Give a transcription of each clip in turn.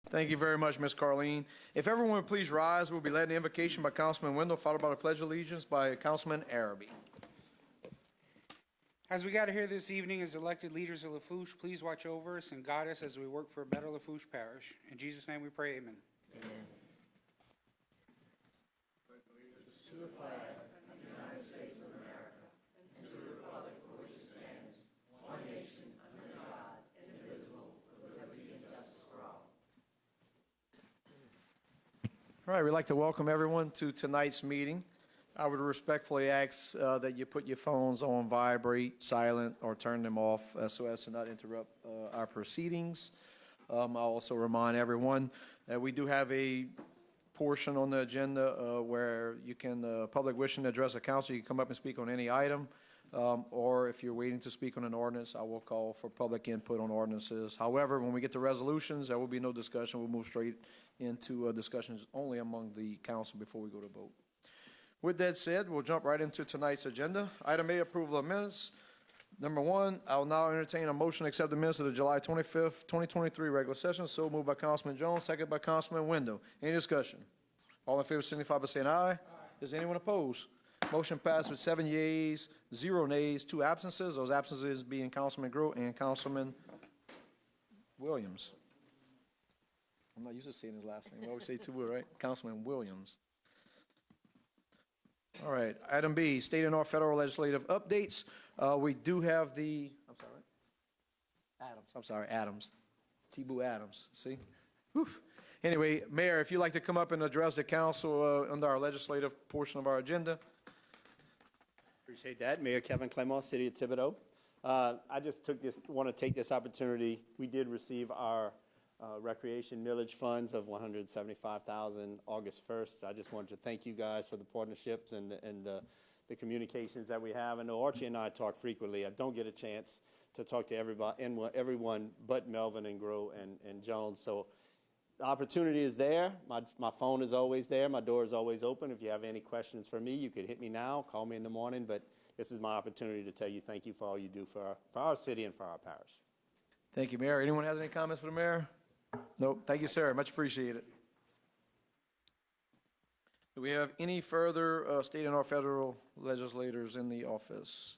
Thank you very much, Ms. Carleen. If everyone would please rise, we'll be led in the invocation by Councilman Wendell, followed by the Pledge of Allegiance by Councilman Araby. As we gather here this evening as elected leaders of Lafourche, please watch over us and guide us as we work for a better Lafourche Parish. In Jesus' name we pray, amen. All right, we'd like to welcome everyone to tonight's meeting. I would respectfully ask that you put your phones on vibrate, silent, or turn them off so as to not interrupt our proceedings. I'll also remind everyone that we do have a portion on the agenda where you can, public wishing to address the council, you can come up and speak on any item. Or if you're waiting to speak on an ordinance, I will call for public input on ordinances. However, when we get to resolutions, there will be no discussion. We'll move straight into discussions only among the council before we go to vote. With that said, we'll jump right into tonight's agenda. Item A, approval of minutes. Number one, I will now entertain a motion to accept the minutes of the July 25th, 2023 regular session. So moved by Councilman Jones, second by Councilman Wendell. Any discussion? All in favor signify by saying aye. Aye. Is anyone opposed? Motion passed with 7 yeas, 0 nays, 2 absences. Those absences being Councilman Grote and Councilman Williams. I'm not used to saying his last name. I always say 2, right? Councilman Williams. All right. Item B, state and or federal legislative updates. We do have the, Adams. T-Boo Adams. See? Whew. Anyway, Mayor, if you'd like to come up and address the council under our legislative portion of our agenda. Appreciate that. Mayor Kevin Clement, City of Thibodaux. I just want to take this opportunity. We did receive our recreation millage funds of $175,000 August 1st. I just wanted to thank you guys for the partnerships and the communications that we have. I know Archie and I talk frequently. I don't get a chance to talk to everyone but Melvin and Grote and Jones. So the opportunity is there. My phone is always there. My door is always open. If you have any questions for me, you could hit me now, call me in the morning. But this is my opportunity to tell you thank you for all you do for our city and for our parish. Thank you, Mayor. Anyone has any comments for the mayor? Nope. Thank you, sir. Much appreciated. Do we have any further state and or federal legislators in the office?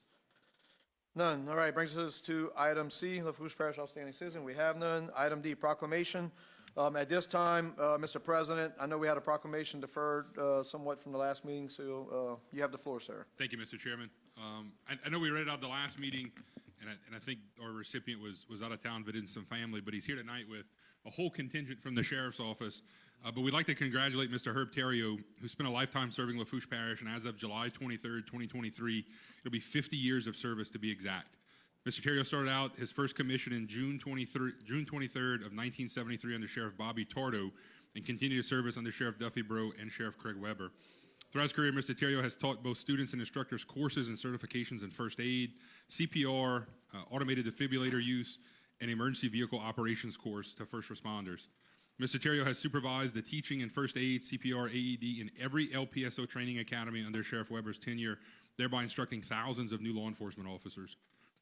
None. All right. Brings us to item C, Lafourche Parish Outstanding Citizen. We have none. Item D, proclamation. At this time, Mr. President, I know we had a proclamation deferred somewhat from the last meeting, so you have the floor, sir. Thank you, Mr. Chairman. I know we read it out the last meeting, and I think our recipient was out of town visiting some family, but he's here tonight with a whole contingent from the Sheriff's Office. But we'd like to congratulate Mr. Herb Theriault, who spent a lifetime serving Lafourche Parish, and as of July 23rd, 2023, it'll be 50 years of service to be exact. Mr. Theriault started out his first commission in June 23rd of 1973 under Sheriff Bobby Tardo and continued service under Sheriff Duffy Bro and Sheriff Craig Weber. Throughout his career, Mr. Theriault has taught both students and instructors courses and certifications in first aid, CPR, automated defibrillator use, and emergency vehicle operations course to first responders. Mr. Theriault has supervised the teaching in first aid, CPR, AED in every LPSO training academy under Sheriff Weber's tenure, thereby instructing thousands of new law enforcement officers.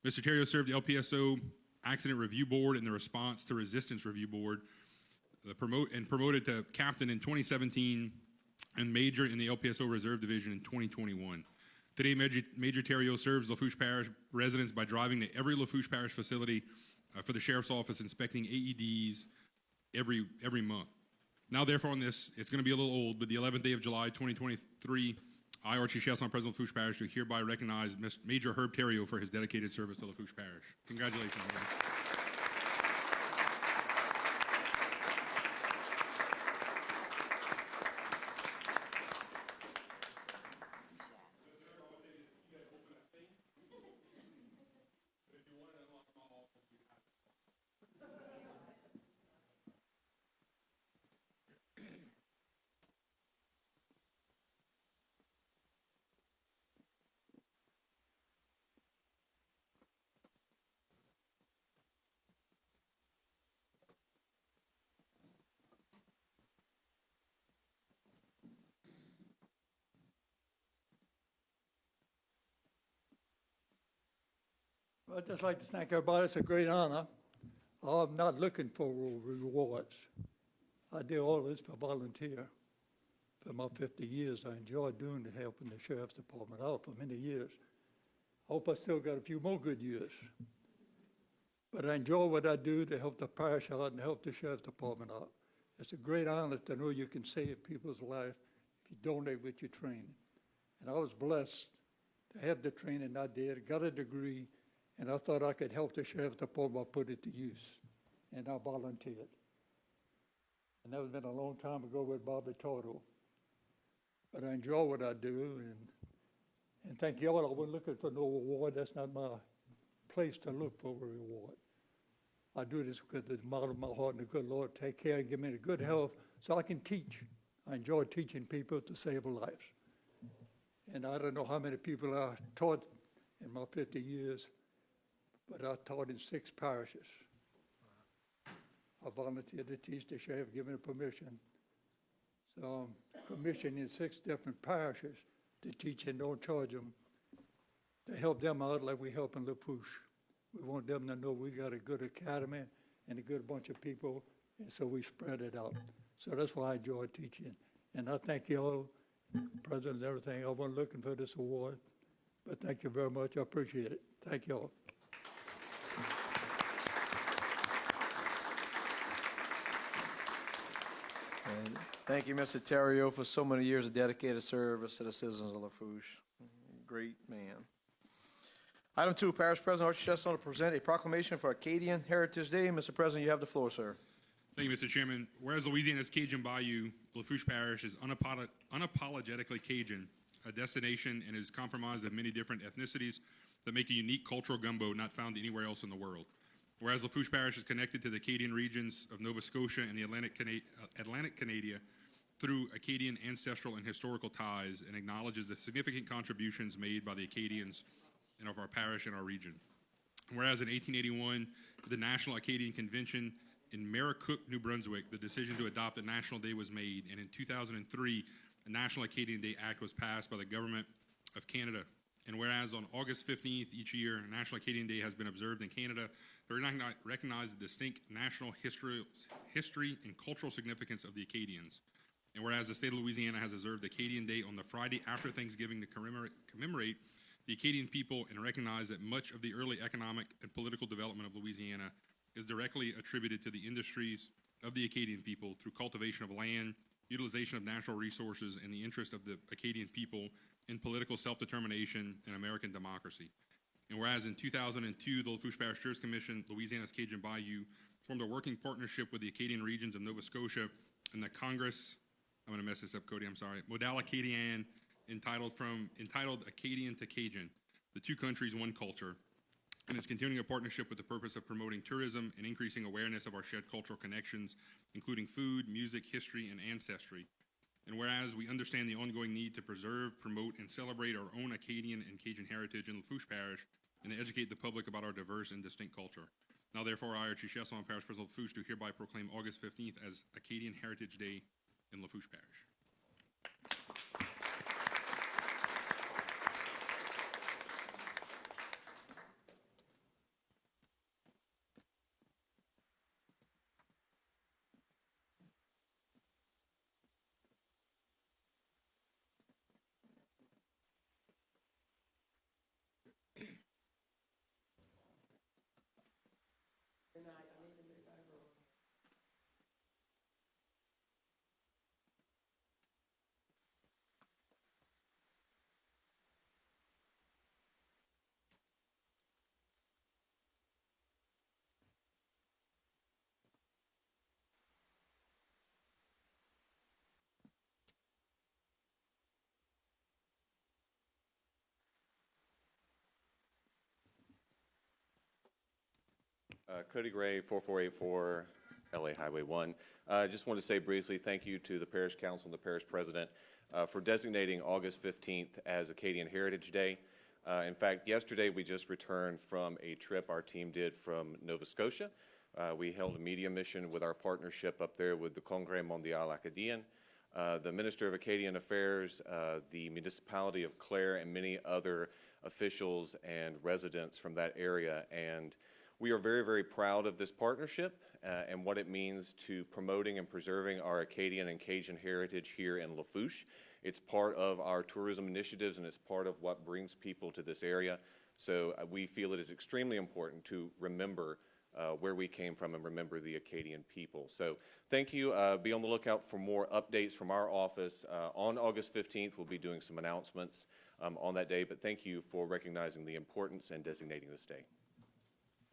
Mr. Theriault served the LPSO Accident Review Board and the Response to Resistance Review Board, promoted to captain in 2017 and major in the LPSO Reserve Division in 2021. Today, Major Theriault serves Lafourche Parish residents by driving to every Lafourche Parish facility for the Sheriff's Office, inspecting AEDs every month. Now, therefore, on this, it's going to be a little old, but the 11th day of July, 2023, I, Archie Chasson, President of Lafourche Parish, do hereby recognize Major Herb Theriault for his dedicated service to Lafourche Parish. Congratulations, man. I'd just like to thank everybody. It's a great honor. I'm not looking for rewards. I did all this for volunteer for my 50 years. I enjoyed doing it, helping the sheriff's department out for many years. Hope I still got a few more good years. But I enjoy what I do to help the parish out and help the sheriff's department out. It's a great honor to know you can save people's life if you donate with your training. And I was blessed to have the training I did, got a degree, and I thought I could help the sheriff's department put it to use. And I volunteered. And that was been a long time ago with Bobby Tordo. But I enjoy what I do, and thank y'all. I wasn't looking for no reward. That's not my place to look for a reward. I do this because it's out of my heart, and the good Lord take care and give me the good health so I can teach. I enjoy teaching people to save lives. And I don't know how many people I taught in my 50 years, but I taught in 6 parishes. I volunteered to teach. The sheriff gave me permission. So I'm commissioned in 6 different parishes to teach and don't charge them, to help them out like we help in Lafourche. We want them to know we got a good academy and a good bunch of people, and so we spread it out. So that's why I enjoy teaching. And I thank you all, President and everything. I wasn't looking for this award, but thank you very much. I appreciate it. Thank you all. And thank you, Mr. Terrio, for so many years of dedicated service to the citizens of Lafourche. Great man. Item 2, Parish President Archie Chesson to present a proclamation for Acadian Heritage Day. Mr. President, you have the floor, sir. Thank you, Mr. Chairman. Whereas Louisiana's Cajun Bayou, Lafourche Parish is unapologetically Cajun, a destination and is comprised of many different ethnicities that make a unique cultural gumbo not found anywhere else in the world. Whereas Lafourche Parish is connected to the Acadian regions of Nova Scotia and the Atlantic Canada through Acadian ancestral and historical ties, and acknowledges the significant contributions made by the Acadians and of our parish and our region. Whereas in 1881, the National Acadian Convention in Maricook, New Brunswick, the decision to adopt a national day was made, and in 2003, a National Acadian Day Act was passed by the Government of Canada. And whereas on August 15th each year, National Acadian Day has been observed in Canada to recognize the distinct national history and cultural significance of the Acadians. And whereas the state of Louisiana has observed Acadian Day on the Friday after Thanksgiving to commemorate the Acadian people and recognize that much of the early economic and political development of Louisiana is directly attributed to the industries of the Acadian people through cultivation of land, utilization of natural resources, and the interest of the Acadian people in political self-determination and American democracy. And whereas in 2002, the Lafourche Parish Tourist Commission, Louisiana's Cajun Bayou, formed a working partnership with the Acadian regions of Nova Scotia and the Congress, I'm going to mess this up, Cody, I'm sorry, Modal Acadien, entitled Acadian to Cajun, the two countries, one culture, and is continuing a partnership with the purpose of promoting tourism and increasing awareness of our shared cultural connections, including food, music, history, and ancestry. And whereas we understand the ongoing need to preserve, promote, and celebrate our own Acadian and Cajun heritage in Lafourche Parish, and to educate the public about our diverse and distinct culture. Now, therefore, I, Archie Chesson, Parish President of Lafourche, do hereby proclaim August 15th as Acadian Heritage Day in Lafourche Parish. Cody Gray, 4484 LA Highway 1. I just want to say briefly thank you to the Parish Council and the Parish President for designating August 15th as Acadian Heritage Day. In fact, yesterday we just returned from a trip our team did from Nova Scotia. We held a media mission with our partnership up there with the Congrès Mondial Acadien, the Minister of Acadian Affairs, the municipality of Clare, and many other officials and residents from that area. And We are very, very proud of this partnership and what it means to promoting and preserving our Acadian and Cajun heritage here in Lafourche. It's part of our tourism initiatives, and it's part of what brings people to this area. So we feel it is extremely important to remember where we came from and remember the Acadian people. So thank you. Be on the lookout for more updates from our office. On August 15th, we'll be doing some announcements on that day, but thank you for recognizing the importance and designating this day.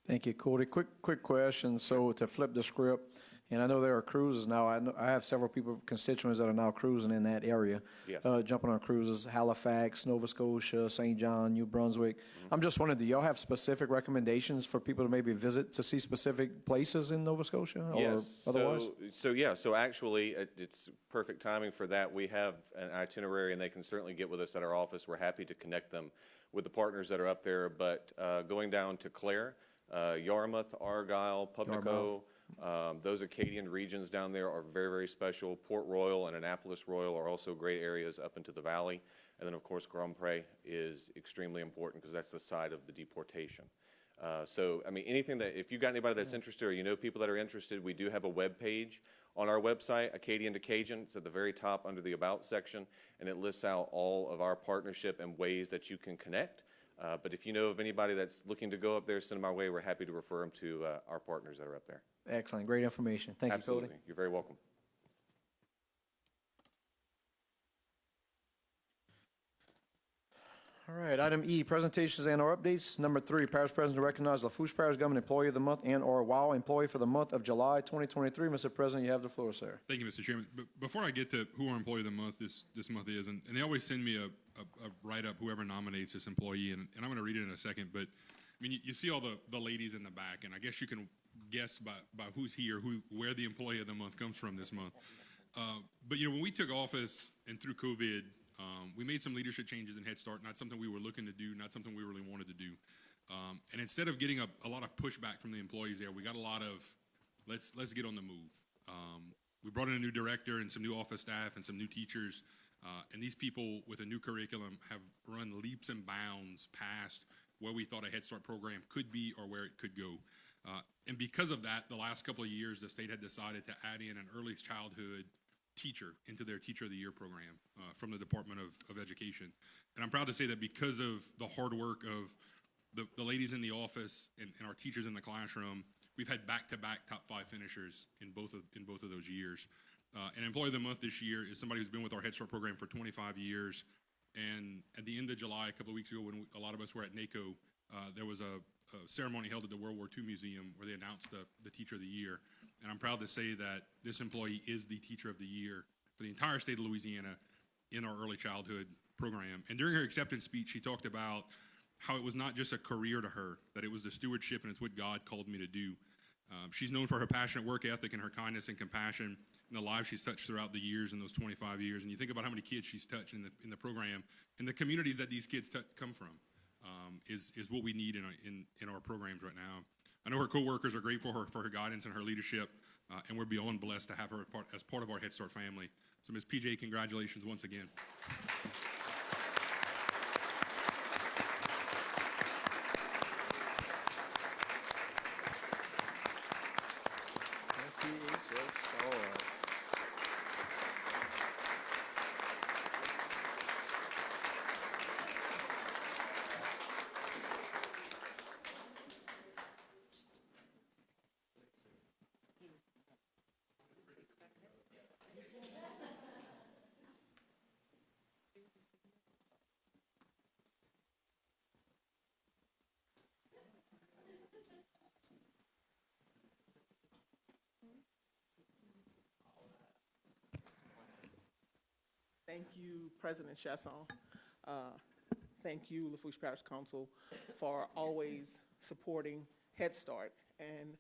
Thank you, Cody. Quick question. So to flip the script, and I know there are cruises now. I have several constituents that are now cruising in that area. Yes. Jumping on cruises, Halifax, Nova Scotia, St. John, New Brunswick. I'm just wondering, do y'all have specific recommendations for people to maybe visit to see specific places in Nova Scotia or Yes. otherwise? So actually, it's perfect timing for that. We have an itinerary, and they can certainly get with us at our office. We're happy to connect them with the partners that are up there. But going down to Clare, Yarmouth, Argyle, Pubnico, those Acadian regions down there are very, very special. Port Royal and Annapolis Royal are also great areas up into the valley. And then, of course, Grand Pre is extremely important because that's the site of the deportation. So, I mean, anything that, if you've got anybody that's interested or you know people that are interested, we do have a web page on our website, Acadian to Cajun. It's at the very top under the About section, and it lists out all of our partnership and ways that you can connect. But if you know of anybody that's looking to go up there, send them our way. We're happy to refer them to our partners that are up there. Excellent. Great information. Thank you, Absolutely. Cody. You're very welcome. All right, item E, presentations and/or updates. Number 3, Parish President to recognize Lafourche Parish Government Employee of the Month and/or WOW Employee for the month of July 2023. Mr. President, you have the floor, sir. Thank you, Mr. Chairman. But before I get to who our employee of the month this month is, and they always send me a write-up, whoever nominates this employee, and I'm going to read it in a second, but I mean, you see all the ladies in the back, and I guess you can guess by who's here, where the employee of the month comes from this month. But, you know, when we took office and through COVID, we made some leadership changes in Head Start, not something we were looking to do, not something we really wanted to do. And instead of getting a lot of pushback from the employees there, we got a lot of, let's get on the move. We brought in a new director and some new office staff and some new teachers. And these people with a new curriculum have run leaps and bounds past where we thought a Head Start program could be or where it could go. And because of that, the last couple of years, the state had decided to add in an early childhood teacher into their Teacher of the Year program from the Department of Education. And I'm proud to say that because of the hard work of the ladies in the office and our teachers in the classroom, we've had back-to-back top 5 finishers in both of those years. And Employee of the Month this year is somebody who's been with our Head Start program for 25 years. And at the end of July, a couple of weeks ago, when a lot of us were at NACO, there was a ceremony held at the World War II Museum where they announced the Teacher of the Year. And I'm proud to say that this employee is the Teacher of the Year for the entire state of Louisiana in our early childhood program. And during her acceptance speech, she talked about how it was not just a career to her, that it was the stewardship and it's what God called me to do. She's known for her passionate work ethic and her kindness and compassion and the lives she's touched throughout the years in those 25 years. And you think about how many kids she's touched in the program and the communities that these kids come from is what we need in our programs right now. I know her coworkers are grateful for her guidance and her leadership, and we're beyond blessed to have her as part of our Head Start family. So, Ms. PJ, congratulations once again. Thank you, President Chasson. Thank you, Lafourche Parish Council, for always supporting Head Start and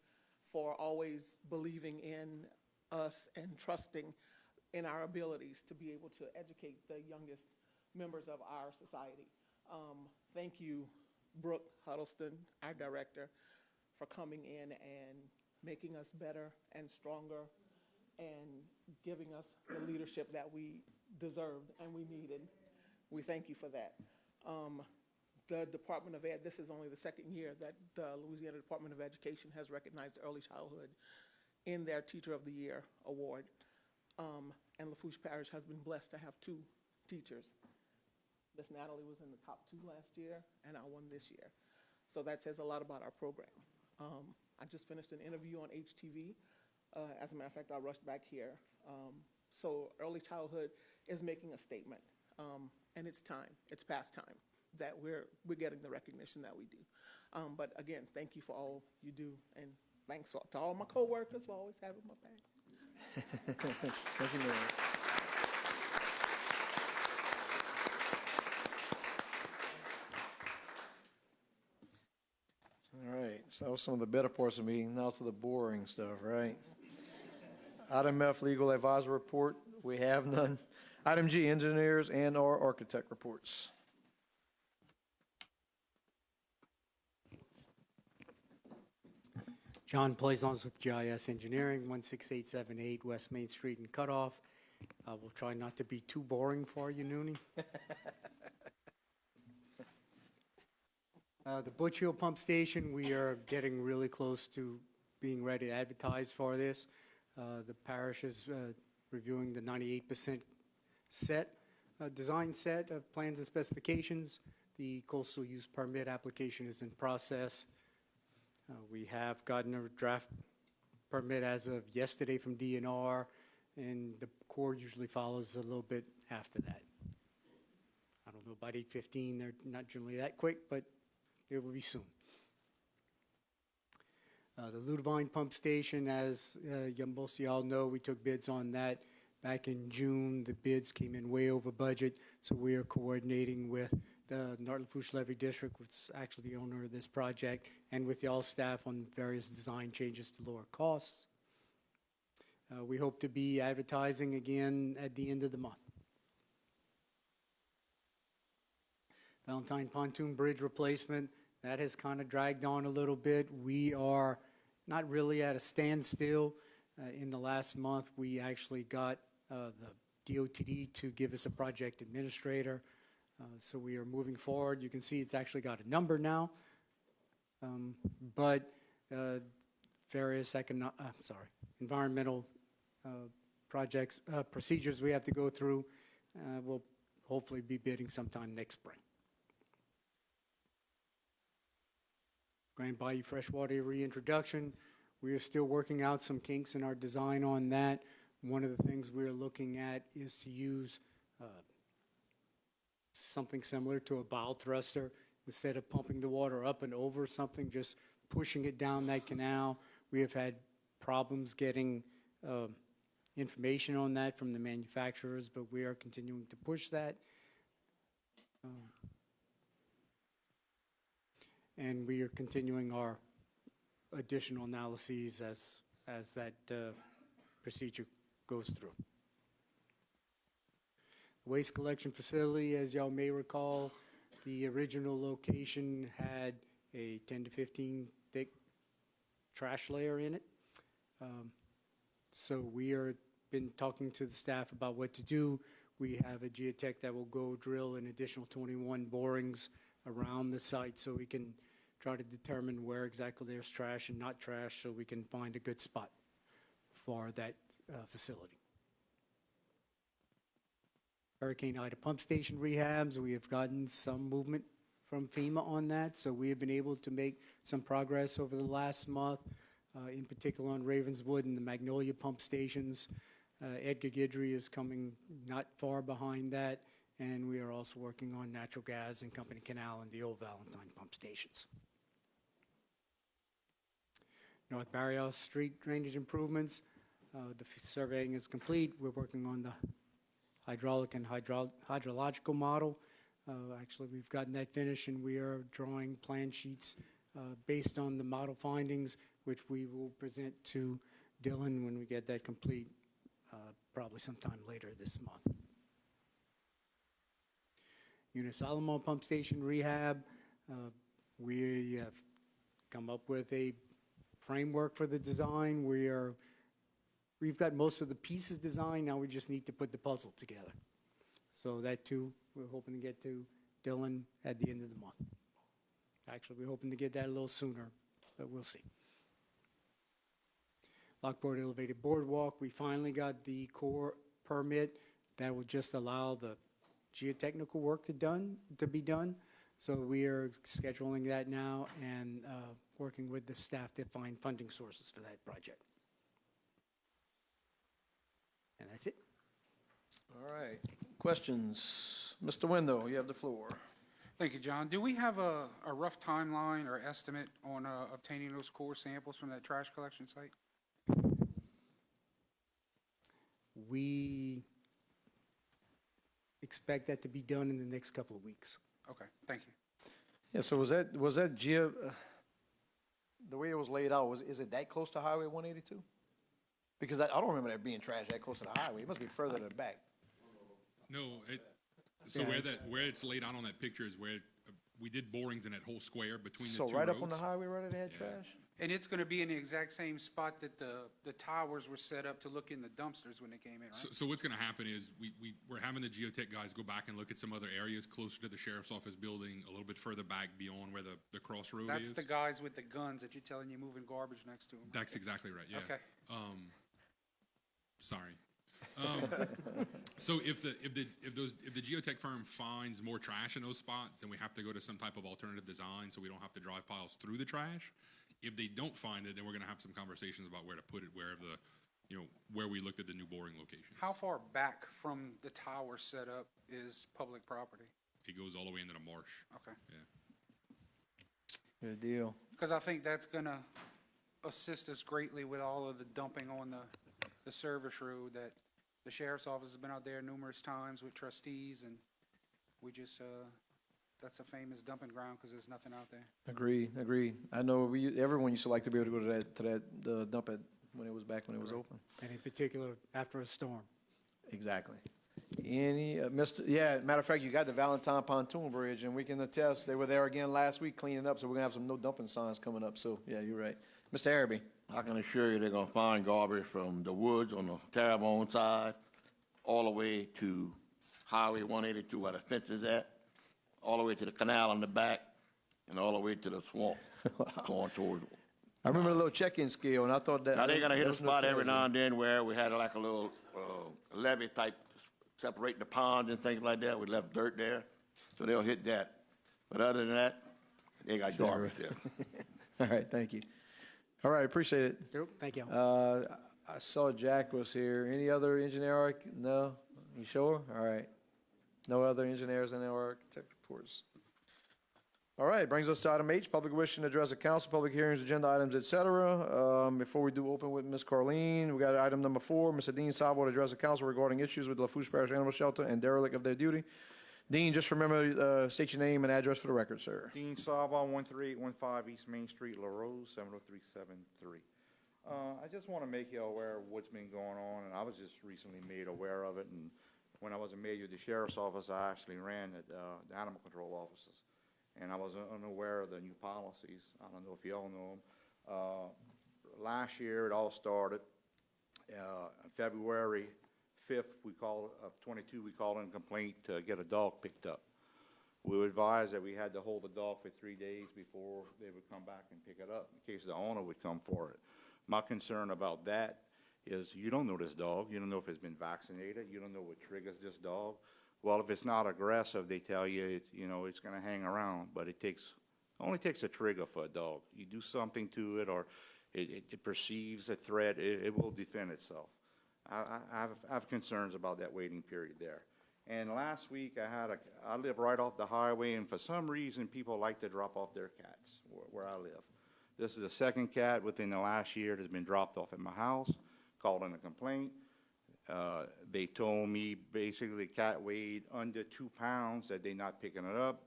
for always believing in us and trusting in our abilities to be able to educate the youngest members of our society. Thank you, Brooke Huddleston, our director, for coming in and making us better and stronger and giving us the leadership that we deserved and we needed. We thank you for that. the Department of Ed, this is only the second year that the Louisiana Department of Education has recognized early childhood in their Teacher of the Year award. And Lafourche Parish has been blessed to have 2 teachers. Miss Natalie was in the top 2 last year, and I won this year. So that says a lot about our program. I just finished an interview on HTV. As a matter of fact, I rushed back here. So early childhood is making a statement, and it's time. It's past time that we're getting the recognition that we do. But again, thank you for all you do, and thanks to all my coworkers for always having my back. Thank you, Mary. All right, so some of the better parts of the meeting, now to the boring stuff, right? Item F, Legal Advisor Report, we have none. Item G, Engineers and/or Architect Reports. John Plaisance with GIS Engineering, 16878 West Main Street in Cutoff. We'll try not to be too boring for you, Noonie. The Butch Hill Pump Station, we are getting really close to being ready to advertise for this. The parish is reviewing the 98% design set of plans and specifications. The coastal use permit application is in process. We have gotten a draft permit as of yesterday from DNR, and the Corps usually follows a little bit after that. I don't know, about 8:15, they're not generally that quick, but it will be soon. The Ludovine Pump Station, as most of y'all know, we took bids on that back in June. The bids came in way over budget, so we are coordinating with the Lafourche Levy District, which is actually the owner of this project, and with y'all staff on various design changes to lower costs. We hope to be advertising again at the end of the month. Valentine Pontoon Bridge replacement, that has kind of dragged on a little bit. We are not really at a standstill. In the last month, we actually got the DOTD to give us a project administrator. So we are moving forward. You can see it's actually got a number now. But various environmental projects, procedures we have to go through. We'll hopefully be bidding sometime next spring. Grand Bayou Freshwater reintroduction. We are still working out some kinks in our design on that. One of the things we're looking at is to use something similar to a bow thruster. Instead of pumping the water up and over something, just pushing it down that canal. We have had problems getting information on that from the manufacturers, but we are continuing to push that. And we are continuing our additional analyses as that procedure goes through. The waste collection facility, as y'all may recall, the original location had a 10 to 15 thick trash layer in it. So we are been talking to the staff about what to do. We have a geotech that will go drill an additional 21 borings around the site so we can try to determine where exactly there's trash and not trash so we can find a good spot for that facility. Hurricane Ida pump station rehabs, we have gotten some movement from FEMA on that, so we have been able to make some progress over the last month, in particular on Ravenswood and the Magnolia pump stations. Edgar Guidry is coming not far behind that, and we are also working on natural gas and Company Canal and the old Valentine pump stations. North Barrios Street drainage improvements, the surveying is complete. We're working on the hydraulic and hydrological model. Actually, we've gotten that finished, and we are drawing plan sheets based on the model findings, which we will present to Dylan when we get that complete, probably sometime later this month. Eunice Alamo Pump Station rehab, we have come up with a framework for the design. We've got most of the pieces designed, now we just need to put the puzzle together. So that too, we're hoping to get to Dylan at the end of the month. Actually, we're hoping to get that a little sooner, but we'll see. Lockport Elevated Boardwalk, we finally got the core permit that will just allow the geotechnical work to be done. So we are scheduling that now and working with the staff to find funding sources for that project. And that's it. All right. Questions? Mr. Window, you have the floor. Thank you, John. Do we have a rough timeline or estimate on obtaining those core samples from that trash collection site? We expect that to be done in the next couple of weeks. Okay, thank you. Yeah, so was that the way it was laid out, is it that close to Highway 182? Because I don't remember that being trash that close to the highway. It must be further to the back. No, so Yeah, where it's laid out on that picture is where we did borings in that whole square between the So two right roads. up on the highway where they had trash? And it's going to be in the exact same spot that the towers were set up to look in the dumpsters when they came in, right? So what's going to happen is we're having the geotech guys go back and look at some other areas closer to the sheriff's office building, a little bit further back beyond where the crossroad That's is. the guys with the guns that you're telling you moving garbage next to them. That's exactly right, yeah. Okay. Sorry. So if the geotech firm finds more trash in those spots, then we have to go to some type of alternative design so we don't have to drive piles through the trash. If they don't find it, then we're gonna have some conversations about where to put it, where we looked at the new boring location. How far back from the tower setup is public property? It goes all the way into the marsh, Okay. yeah. Good deal. Because I think that's going to assist us greatly with all of the dumping on the service road that the sheriff's office has been out there numerous times with trustees, and we just, that's a famous dumping ground because there's nothing out there. Agree. I know everyone used to like to be able to go to that dump it when it was open. And in particular, after a storm. Exactly. Matter of fact, you got the Valentine Pontoon Bridge, and we can attest, they were there again last week cleaning up, so we're gonna have some no dumping signs coming up, so, yeah, you're right. Mr. Araby? I can assure you they're gonna find garbage from the woods on the Terrebonne side, all the way to Highway 182 where the fence is at, all the way to the canal in the back, and all the way to the swamp going towards. I remember the little check-in scale, and I thought that. Now, they're gonna hit a those spot looked every good. now and then where we had like a little levee type separating the ponds and things like that. We left dirt there, so they'll hit that. But other than that, they got garbage there. All right, thank you. All right, appreciate it. Yep, thank you. I saw Jack was here. Any other engineer? No? You sure? All right. No other engineers and or architect reports. All right, brings us to item H, public wishing to address the council, public hearings, agenda items, et cetera. Before we do open with Ms. Carleen, we got item number 4, Mr. Dean Salvo to address the council regarding issues with Lafourche Parish Animal Shelter and derelict of their duty. Dean, just remember, state your name and address for the record, sir. Dean Saba, 13815 East Main Street, La Rose, 70373. I just want to make you aware of what's been going on, and I was just recently made aware of it. And when I was a mayor of the sheriff's office, I actually ran the animal control offices, and I was unaware of the new policies. I don't know if you all know them. Last year, it all started. February 5th, of 22, we called in a complaint to get a dog picked up. We were advised that we had to hold the dog for 3 days before they would come back and pick it up, in case the owner would come for it. My concern about that is you don't know this dog. You don't know if it's been vaccinated. You don't know what triggers this dog. Well, if it's not aggressive, they tell you, it's going to hang around, but it only takes a trigger for a dog. You do something to it, or it perceives a threat, it will defend itself. I have concerns about that waiting period there. And last week, I live right off the highway, and for some reason, people like to drop off their cats where I live. This is the second cat within the last year that's been dropped off at my house, called in a complaint. They told me basically the cat weighed under 2 pounds, that they're not picking it up.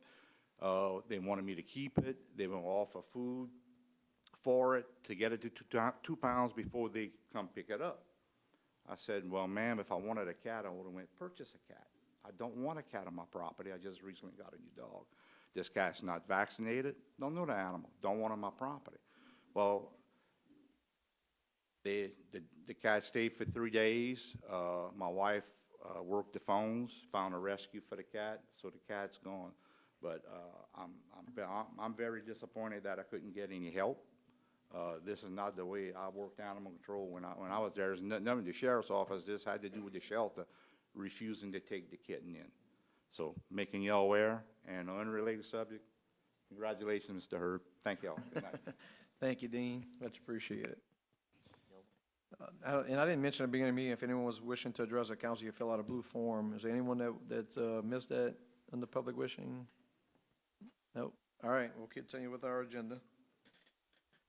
They wanted me to keep it. They will offer food for it to get it to 2 pounds before they come pick it up. I said, well, ma'am, if I wanted a cat, I would have went purchase a cat. I don't want a cat on my property. I just recently got a new dog. This cat's not vaccinated. Don't know the animal. Don't want it on my property. Well, the cat stayed for 3 days. My wife worked the phones, found a rescue for the cat, so the cat's gone. But I'm very disappointed that I couldn't get any help. This is not the way I worked animal control when I was there. There's none of the sheriff's office. This had to do with the shelter refusing to take the kitten in. So making y'all aware, and on an unrelated subject, congratulations, Mr. Herb. Thank y'all. Good night. Thank you, Dean. Much appreciated. And I didn't mention at the beginning of the meeting, if anyone was wishing to address the council, you fill out a blue form. Is there anyone that missed that on the public wishing? Nope. All right, we'll continue with our agenda.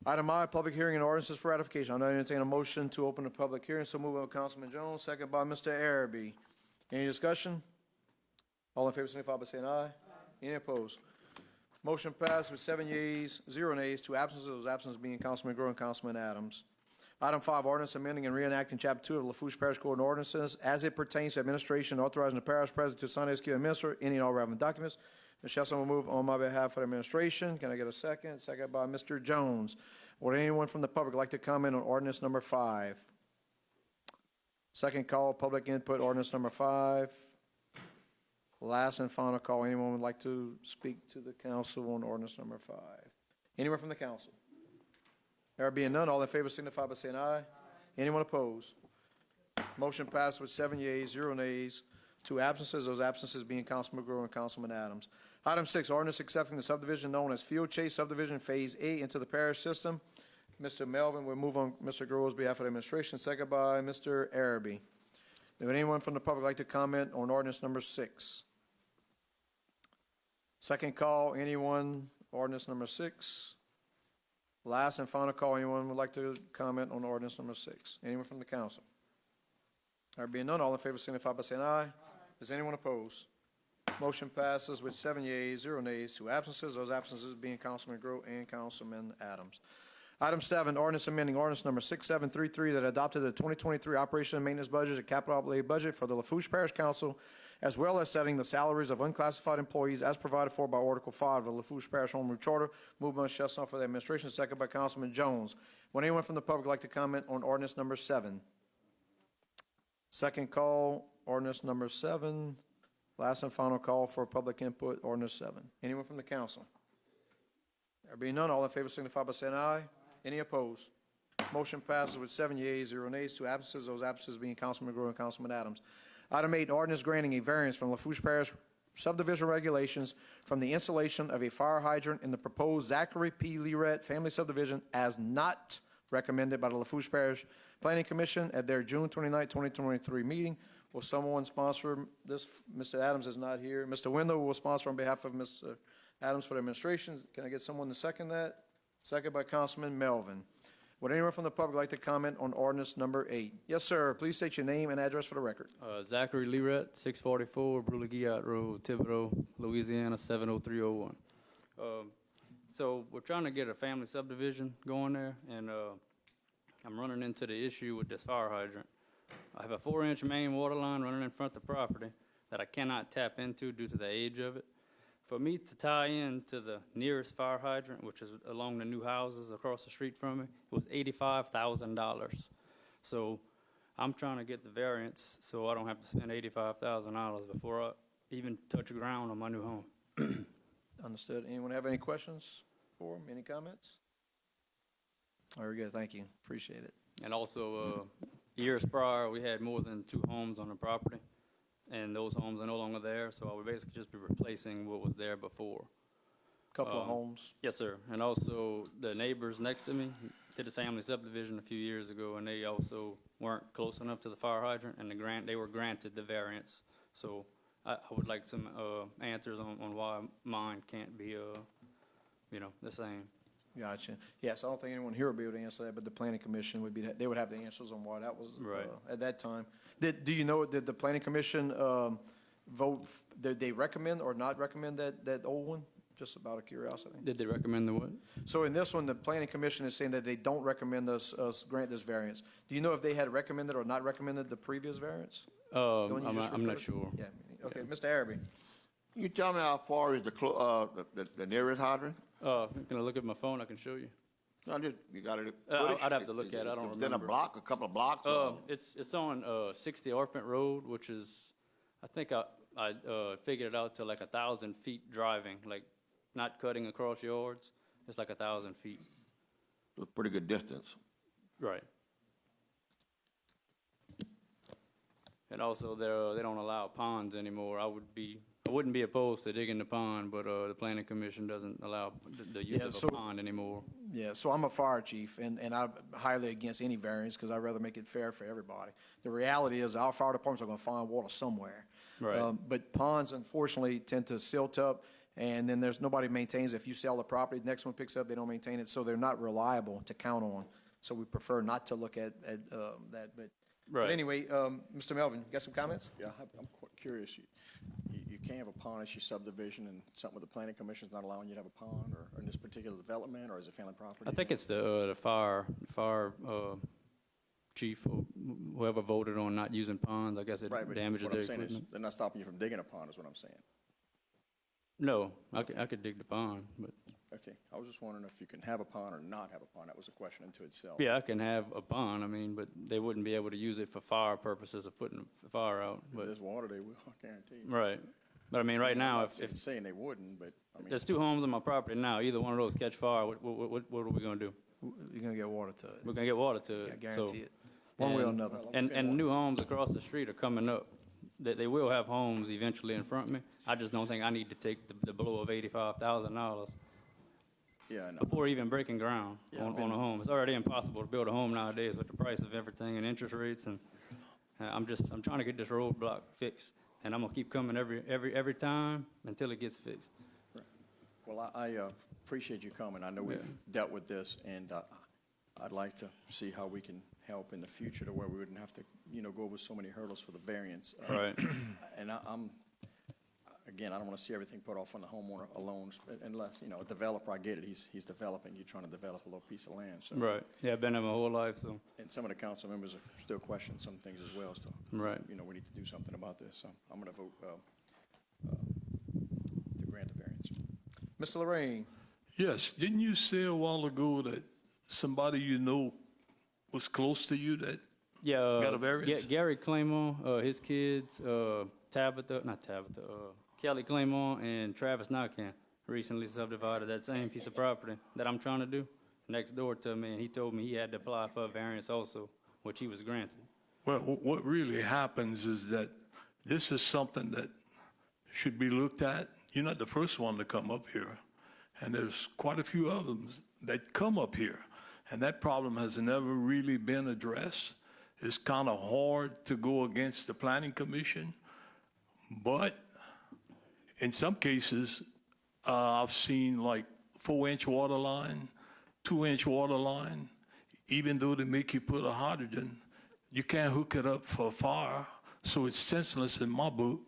Item I, public hearing and ordinances for ratification. I'm now entertaining a motion to open the public hearing. So moved by Councilman Jones, second by Mr. Araby. Any discussion? All in favor, signify by saying aye. Any opposed? Motion passed with 7 yeas, 0 nays, 2 absences, those absences being Councilman Grow and Councilman Adams. Item 5, ordinance amending and reenacting Chapter 2 of the Lafourche Parish Code and Ordinances as it pertains to administration, authorizing the parish president to sign and execute and administer any and all relevant documents. Ms. Chesson will move on my behalf for the administration. Can I get a second? Second by Mr. Jones. Would anyone from the public like to comment on ordinance number 5? Second call, public input, ordinance number 5. Last and final call, anyone would like to speak to the council on ordinance number 5? Anyone from the council? There being none, all in favor signify by saying aye. Anyone opposed? Motion passed with 7 yeas, 0 nays, 2 absences, those absences being Councilman McGrew and Councilman Adams. Item 6, ordinance accepting the subdivision known as Field Chase Subdivision Phase A into the parish system. Mr. Melvin will move on Mr. Grow's behalf of the administration, second by Mr. Araby. Would anyone from the public like to comment on ordinance number 6? Second call, anyone, ordinance number 6? Last and final call, anyone would like to comment on ordinance number 6? Anyone from the council? There being none, all in favor signify by saying aye. Is anyone opposed? Motion passes with 7 yeas, 0 nays, 2 absences, those absences being Councilman Grow and Councilman Adams. Item 7, ordinance amending ordinance number 6733 that adopted the 2023 operation and maintenance budget and capital outlay budget for the Lafourche Parish Council, as well as setting the salaries of unclassified employees as provided for by Article 5 of the Lafourche Parish Home Rule Charter. Moved by Ms. Chesson for the administration, second by Councilman Jones. Would anyone from the public like to comment on ordinance number 7? Second call, ordinance number 7. Last and final call for public input, ordinance 7. Anyone from the council? There being none, all in favor signify by saying aye. Any opposed? Motion passes with 7 yeas, 0 nays, 2 absences, those absences being Councilman McGrew and Councilman Adams. Item 8, ordinance granting a variance from Lafourche Parish subdivision regulations from the installation of a fire hydrant in the proposed Zachary P. Leeret family subdivision as not recommended by the Lafourche Parish Planning Commission at their June 29, 2023 meeting. Will someone sponsor this? Mr. Adams is not here. Mr. Wendell will sponsor on behalf of Mr. Adams for the administration. Can I get someone to second that? Second by Councilman Melvin. Would anyone from the public like to comment on ordinance number 8? Yes, sir. Please state your name and address for the record. Zachary Leeret, 644 Brulegiat Road, Thibodaux, Louisiana, 70301. So we're trying to get a family subdivision going there, and I'm running into the issue with this fire hydrant. I have a 4-inch main water line running in front of the property that I cannot tap into due to the age of it. For me to tie in to the nearest fire hydrant, which is along the new houses across the street from me, it was $85,000. So I'm trying to get the variance so I don't have to spend $85,000 before I even touch ground on my new home. Understood. Anyone have any questions for him? Any comments? Very good. Thank you. Appreciate it. And also, years prior, we had more than 2 homes on the property, and those homes are no longer there, so I would basically just be replacing what was there before. Couple of homes. Yes, sir. And also, the neighbors next to me did a family subdivision a few years ago, and they also weren't close enough to the fire hydrant, and they were granted the variance. So I would like some answers on why mine can't be, the same. Gotcha. Yes, I don't think anyone here will be able to answer that, but the planning commission would be, they would have the answers on why that was Right. At that time. Do you know, did the planning commission vote, did they recommend or not recommend that old one? Just out of curiosity. Did they recommend the what? So in this one, the planning commission is saying that they don't recommend us grant this variance. Do you know if they had recommended or not recommended the previous variance? The one you just I'm not referred? sure. Yeah, okay, Mr. Araby. You tell me how far is the nearest hydrant? Can I look at my phone? I can show you. No, you got it. I'd have to look at it. I don't Within a remember. block, a couple of blocks? or- It's on 60 Arpent Road, which is, I think I figured it out to like 1,000 feet driving, like not cutting across yards. It's like 1,000 feet. A pretty good distance. Right. And also, they don't allow ponds anymore. I wouldn't be opposed to digging the pond, but the planning commission doesn't allow the use Yeah, of so- a pond anymore. Yeah, so I'm a fire chief, and I'm highly against any variance, because I'd rather make it fair for everybody. The reality is, our fire departments are gonna find water somewhere. Right. But ponds unfortunately tend to silt up, and then there's nobody maintains. If you sell the property, the next one picks up, they don't maintain it, so they're not reliable to count on. So we prefer not to look at that, but Right. anyway, Mr. Melvin, you got some comments? Yeah, I'm quite curious. You can't have a pond as your subdivision, and something with the planning commission's not allowing you to have a pond, or in this particular development, or is it family property? I think it's the fire chief, or whoever voted on not using ponds. I guess it Right, but damages what their I'm saying is, equipment. they're not stopping you from digging a pond, is what I'm saying. No, I could dig the pond, but Okay, I was just wondering if you can have a pond or not have a pond. That was a question into itself. yeah, I can have a pond. I mean, but they wouldn't be able to use it for fire purposes of putting the fire out. If But there's water, they will, I guarantee you. right. But I mean, right now, I'm if not saying they wouldn't, but, I mean, there's 2 homes on my property now, either one of those catch fire, what are we gonna do? You're gonna get water to it. We're gonna get water to I it. guarantee it, one way or and- another. And new homes across the street are coming up. They will have homes eventually in front of me. I just don't think I need to take the blow of $85,000 yeah, I know. before even breaking ground Yeah, I've on a been- home. It's already impossible to build a home nowadays with the price of everything and interest rates, and I'm trying to get this roadblock fixed. And I'm gonna keep coming every time until it gets fixed. Well, I appreciate you coming. I know we've dealt with this, and I'd like to see how we can help in the future to where we wouldn't have to, go over so many hurdles for the variance. Right. And again, I don't want to see everything put off on the homeowner alone, unless, a developer, I get it, he's developing, you're trying to develop a little piece of land, so. Right. Yeah, I've been there my whole life, so, And some of the council members are still questioning some things as well, so. right. We need to do something about this, so I'm going to vote to grant the variance. Mr. Lorraine, Yes, didn't you say a while ago that somebody you know was close to you that, Yeah. Got a variance? Gary Claymore, his kids, Kelly Claymore and Travis Narcan recently subdivided that same piece of property that I'm trying to do next door to me, and he told me he had to apply for a variance also, which he was granted. well, what really happens is that this is something that should be looked at. You're not the first one to come up here, and there's quite a few of them that come up here, and that problem has never really been addressed. It's kind of hard to go against the planning commission, but in some cases, I've seen like 4-inch water line, 2-inch water line. Even though they make you put a hydrogen, you can't hook it up for fire, so it's senseless in my book.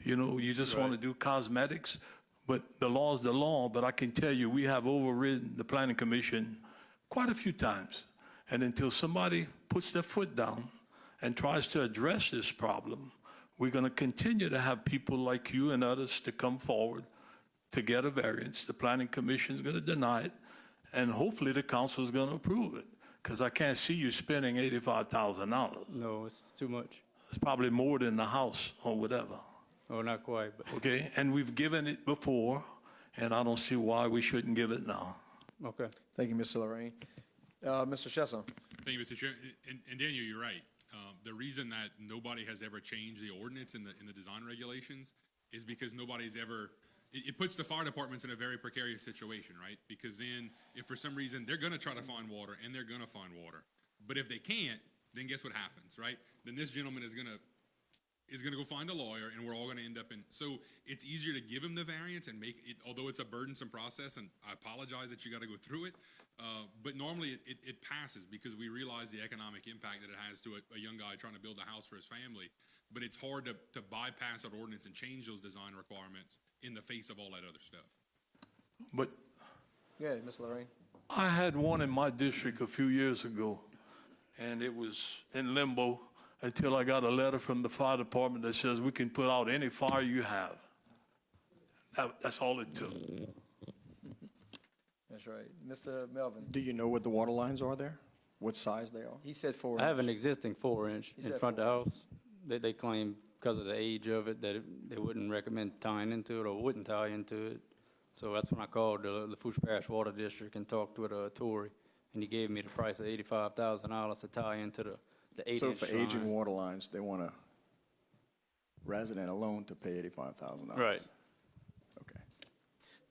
You just want to do cosmetics, but the law is the law. But I can tell you, we have overridden the planning commission quite a few times. And until somebody puts their foot down and tries to address this problem, we're going to continue to have people like you and others to come forward to get a variance. The planning commission is going to deny it, and hopefully the council is going to approve it, because I can't see you spending $85,000. No, it's too much. It's probably more than the house or whatever, Oh, not quite, but, okay? And we've given it before, and I don't see why we shouldn't give it now. okay. thank you, Mr. Lorraine. Mr. Chesson. Thank you, Mr. Chair. And Daniel, you're right. The reason that nobody has ever changed the ordinance in the design regulations is because nobody's ever, it puts the fire departments in a very precarious situation, right? Because then, if for some reason, they're gonna try to find water, and they're gonna find water. But if they can't, then guess what happens, right? Then this gentleman is gonna go find a lawyer, and we're all gonna end up in, so it's easier to give him the variance and make it, although it's a burdensome process, and I apologize that you gotta go through it, but normally it passes because we realize the economic impact that it has to a young guy trying to build a house for his family, but it's hard to bypass that ordinance and change those design requirements in the face of all that other stuff. But Yeah, Mr. Lorraine. I had one in my district a few years ago, and it was in limbo until I got a letter from the fire department that says we can put out any fire you have. That's all it took. That's right. Mr. Melvin, Do you know what the water lines are there? What size they are? he said 4 I have inch. an existing 4-inch He in said front of the house. They claim because of the age of it, that they wouldn't recommend tying into it or wouldn't tie into it. So that's when I called the Lafourche Parish Water District and talked with Tory, and he gave me the price of $85,000 to tie into the So 8-inch for aging line. water lines, they want a resident alone to pay $85,000. Right. Okay.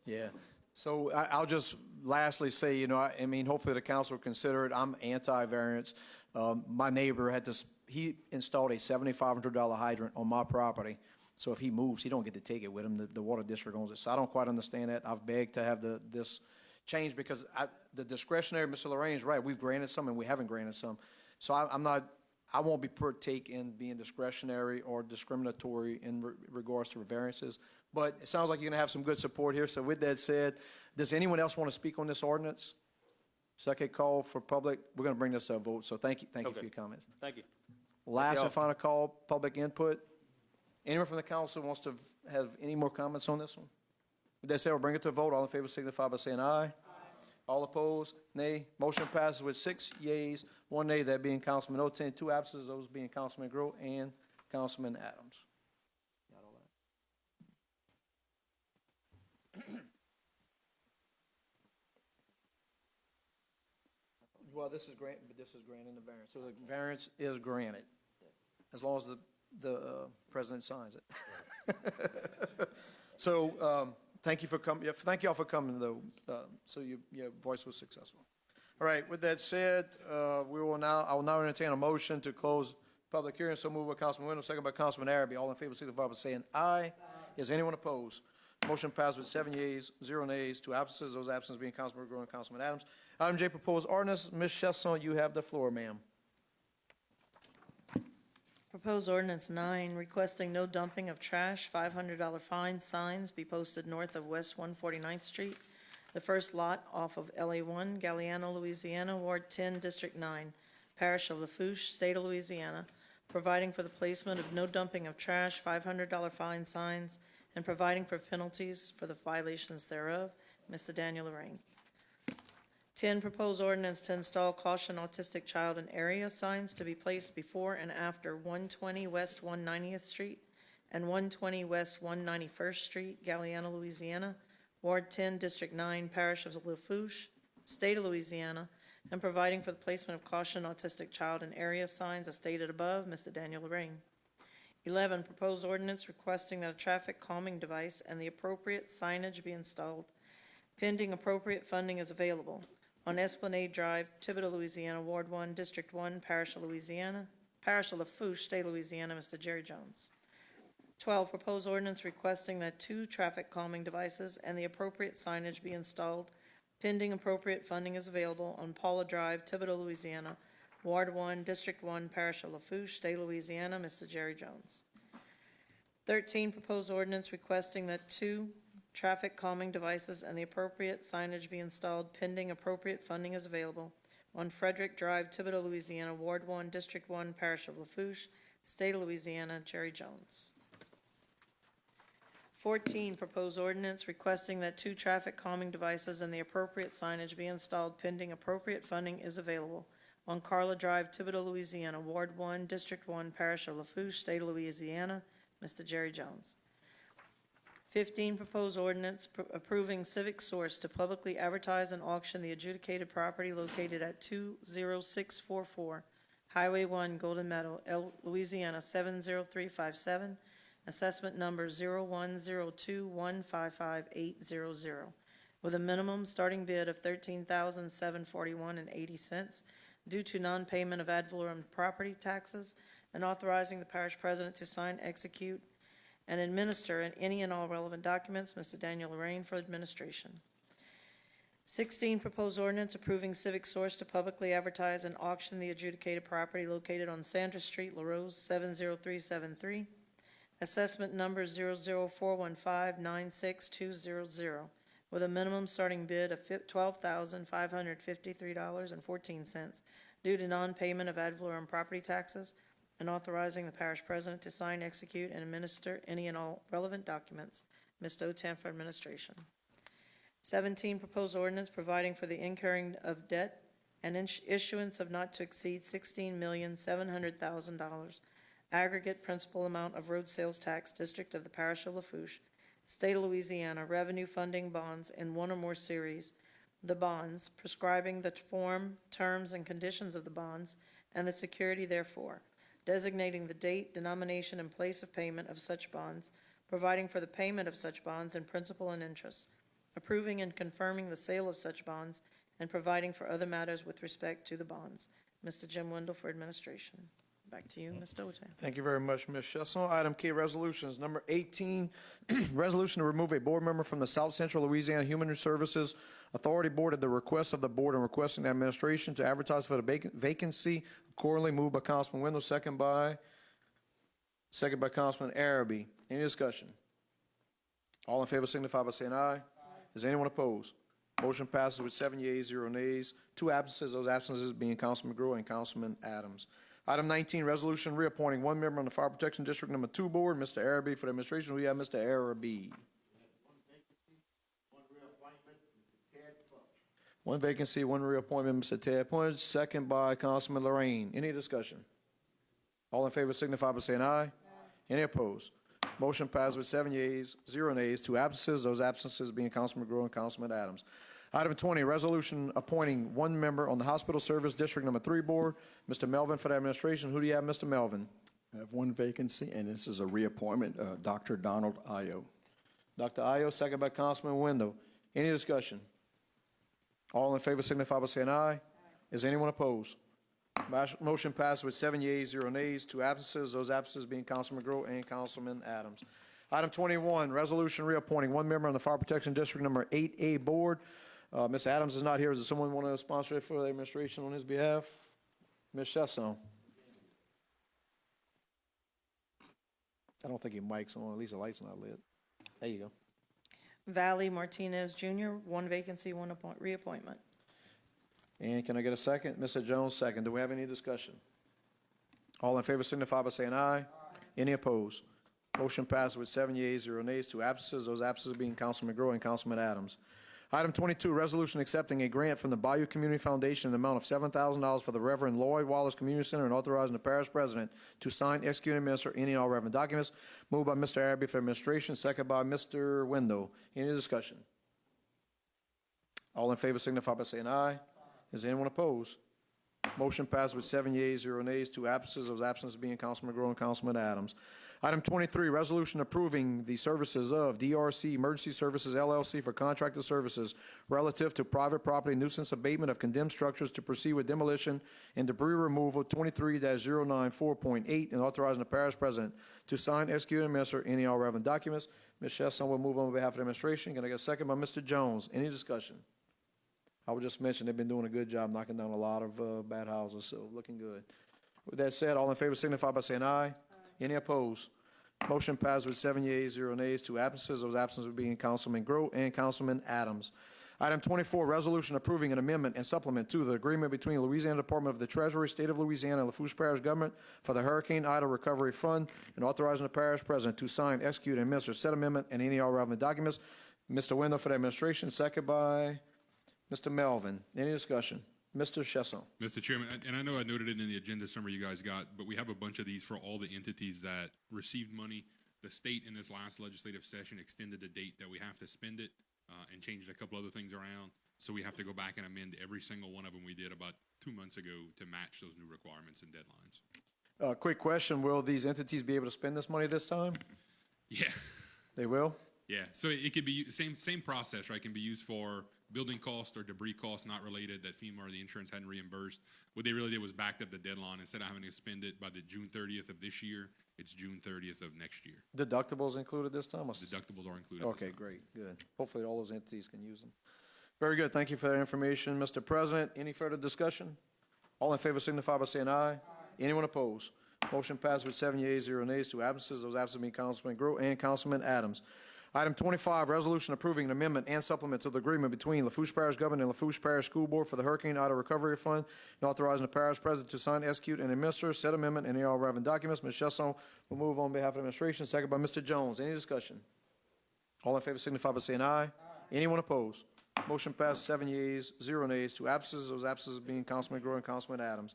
Yeah. So I'll just lastly say, you know, I mean, hopefully the council will consider it. I'm anti-variance. My neighbor had this, he installed a $7,500 hydrant on my property. So if he moves, he don't get to take it with him. The water district owns it. So I don't quite understand that. I've begged to have this change because the discretionary, Mr. Lorraine is right. We've granted some and we haven't granted some. So I won't be partake in being discretionary or discriminatory in regards to variances. But it sounds like you're going to have some good support here. So with that said, does anyone else want to speak on this ordinance? Second call for public. We're going to bring this to a vote. So thank you for Okay. your comments. Thank you. Last y'all. and final call, public input. Anyone from the council wants to have any more comments on this one? With that said, we'll bring it to a vote. All in favor signify by saying aye. Aye. All opposed, nay. Motion passes with 6 yeas, 1 nay, that being Councilman Oten, 2 absences, those being Councilman Groh and Councilman Adams. Got all that? Well, this is granting the variance. So the variance is granted, as long as the president signs it. So, thank you for coming. Thank y'all for coming, though. So your voice was successful. All right. With that said, I will now entertain a motion to close public hearing. So moved by Councilman Windham, second by Councilman Arabi. All in favor, signify by saying aye. Is anyone opposed? Motion passed with 7 yeas, 0 nays, 2 absences. Those absences being Councilman Groh and Councilman Adams. Item J, proposed ordinance. Ms. Chesson, you have the floor, ma'am. Proposed ordinance 9, requesting no dumping of trash, $500 fine signs be posted north of West 149th Street, the first lot off of LA1, Galliano, Louisiana, Ward 10, District 9, Parish of Lafourche, State of Louisiana, providing for the placement of no dumping of trash, $500 fine signs, and providing for penalties for the violations thereof. Mr. Daniel Lorraine. 10, proposed ordinance to install caution autistic child in area signs to be placed before and after 120 West 190th Street and 120 West 191st Street, Galliano, Louisiana, Ward 10, District 9, Parish of Lafourche, State of Louisiana, and providing for the placement of caution autistic child in area signs as stated above. Mr. Daniel Lorraine. 11, proposed ordinance requesting that a traffic calming device and the appropriate signage be installed pending appropriate funding is available on Esplanade Drive, Thibodaux, Louisiana, Ward 1, District 1, Parish of Lafourche, State of Louisiana, Mr. Jerry Jones. 12, proposed ordinance requesting that 2 traffic calming devices and the appropriate signage be installed pending appropriate funding is available on Paula Drive, Thibodaux, Louisiana, Ward 1, District 1, Parish of Lafourche, State of Louisiana, Mr. Jerry Jones. 13, proposed ordinance requesting that 2 traffic calming devices and the appropriate signage be installed pending appropriate funding is available on Frederick Drive, Thibodaux, Louisiana, Ward 1, District 1, Parish of Lafourche, State of Louisiana, Jerry Jones. 14, proposed ordinance requesting that 2 traffic calming devices and the appropriate signage be installed pending appropriate funding is available on Carla Drive, Thibodaux, Louisiana, Ward 1, District 1, Parish of Lafourche, State of Louisiana, Mr. Jerry Jones. 15, proposed ordinance approving Civic Source to publicly advertise and auction the adjudicated property located at 20644 Highway 1, Golden Meadow, Louisiana 70357, assessment number 0102155800, with a minimum starting bid of $13,741.80 due to non-payment of ad valorem property taxes, and authorizing the parish president to sign, execute, and administer any and all relevant documents. Mr. Daniel Lorraine for administration. 16, proposed ordinance approving Civic Source to publicly advertise and auction the adjudicated property located on Sandra Street, LaRose, 70373, assessment number 004159620, with a minimum starting bid of $12,553.14 due to non-payment of ad valorem property taxes, and authorizing the parish president to sign, execute, and administer any and all relevant documents. Mr. Oten for administration. 17, proposed ordinance providing for the incurring of debt and issuance of not to exceed $16,700,000 aggregate principal amount of road sales tax, District of the Parish of Lafourche, State of Louisiana, revenue funding bonds in one or more series, the bonds, prescribing the form, terms, and conditions of the bonds, and the security therefore, designating the date, denomination, and place of payment of such bonds, providing for the payment of such bonds in principal and interest, approving and confirming the sale of such bonds, and providing for other matters with respect to the bonds. Mr. Jim Wendell for administration. Back to you, Mr. Ote. Thank you very much, Ms. Chesson. Item K, resolutions. Number 18, resolution to remove a board member from the South Central Louisiana Human Services Authority Board at the request of the board and requesting the administration to advertise for the vacancy. Accordingly, moved by Councilman Wendell, second by Councilman Araby. Any discussion? All in favor signify by saying aye. Is anyone opposed? Motion passes with 7 yeas, 0 nays. 2 absences, those absences being Councilman McGrew and Councilman Adams. Item 19, resolution reappointing 1 member on the Fire Protection District Number 2 Board, Mr. Araby. For the administration, we have Mr. Araby. 1 vacancy, 1 reappointment, Mr. Ted Punch, second by Councilman Lorraine. Any discussion? All in favor signify by saying aye. Any opposed? Motion passes with 7 yeas, 0 nays, 2 absences, those absences being Councilman McGrew and Councilman Adams. Item 20, resolution appointing 1 member on the Hospital Service District Number 3 Board, Mr. Melvin for the administration. Who do you have, Mr. Melvin? I have 1 vacancy, and this is a reappointment, Dr. Donald Ayo. Dr. Ayo, second by Councilman Wendell. Any discussion? All in favor signify by saying aye. Is anyone opposed? Motion passed with 7 yeas, 0 nays, 2 absences, those absences being Councilman McGrew and Councilman Adams. Item 21, resolution reappointing 1 member on the Fire Protection District Number 8A Board. Ms. Adams is not here. Does someone want to sponsor it for the administration on his behalf? Ms. Chesson. I don't think your mic's on, at least the light's not lit. There you go. Valley Martinez Jr., 1 vacancy, 1 reappointment. And can I get a second? Mr. Jones, second. Do we have any discussion? All in favor signify by saying aye. Any opposed? Motion passes with 7 yeas, 0 nays, 2 absences, those absences being Councilman McGrew and Councilman Adams. Item 22, resolution accepting a grant from the Bayou Community Foundation in the amount of $7,000 for the Reverend Lloyd Wallace Community Center and authorizing the parish president to sign, execute, and administer any and all relevant documents. Moved by Mr. Araby for administration, second by Mr. Wendell. Any discussion? All in favor signify by saying aye. Is anyone opposed? Motion passed with 7 yeas, 0 nays, 2 absences, those absences being Councilman McGrew and Councilman Adams. Item 23, resolution approving the services of DRC Emergency Services LLC for contracted services relative to private property nuisance abatement of condemned structures to proceed with demolition and debris removal 23-094.8 and authorizing the parish president to sign, execute, and administer any and all relevant documents. Ms. Chesson will move on behalf of the administration. Can I get a second by Mr. Jones? Any discussion? I would just mention they've been doing a good job knocking down a lot of bad houses, so looking good. With that said, all in favor signify by saying aye. Any opposed? Motion passed with 7 yeas, 0 nays, 2 absences. Those absences being Councilman McGrew and Councilman Adams. Item 24, resolution approving an amendment and supplement to the agreement between Louisiana Department of the Treasury, State of Louisiana, and Lafourche Parish Government for the Hurricane Ida Recovery Fund and authorizing the parish president to sign, execute, and administer said amendment and any all relevant documents. Mr. Wendell for the administration, second by Mr. Melvin. Any discussion? Mr. Chesson. Mr. Chairman, and I know I noted it in the agenda summary you guys got, but we have a bunch of these for all the entities that received money. The state in this last legislative session extended the date that we have to spend it and changed a couple other things around. So we have to go back and amend every single one of them we did about 2 months ago to match those new requirements and deadlines. Quick question, will these entities be able to spend this money this time? Yeah. They will? Yeah, so it could be same process, right? It can be used for building cost or debris cost not related that FEMA or the insurance hadn't reimbursed. What they really did was backed up the deadline. Instead of having to spend it by the June 30th of this year, it's June 30th of next year. Deductibles included this time? Deductibles are included. Okay, great, good. Hopefully all those entities can use them. Very good, thank you for that information, Mr. President. Any further discussion? All in favor signify by saying aye. Anyone opposed? Motion passed with 7 yeas, 0 nays, 2 absences. Those absences being Councilman McGrew and Councilman Adams. Item 25, resolution approving an amendment and supplement to the agreement between Lafourche Parish Government and Lafourche Parish School Board for the Hurricane Ida Recovery Fund and authorizing the parish president to sign, execute, and administer said amendment and any all relevant documents. Ms. Chesson will move on behalf of the administration, second by Mr. Jones. Any discussion? All in favor signify by saying aye. Anyone opposed? Motion passes 7 yeas, 0 nays, 2 absences. Those absences being Councilman Grow and Councilman Adams.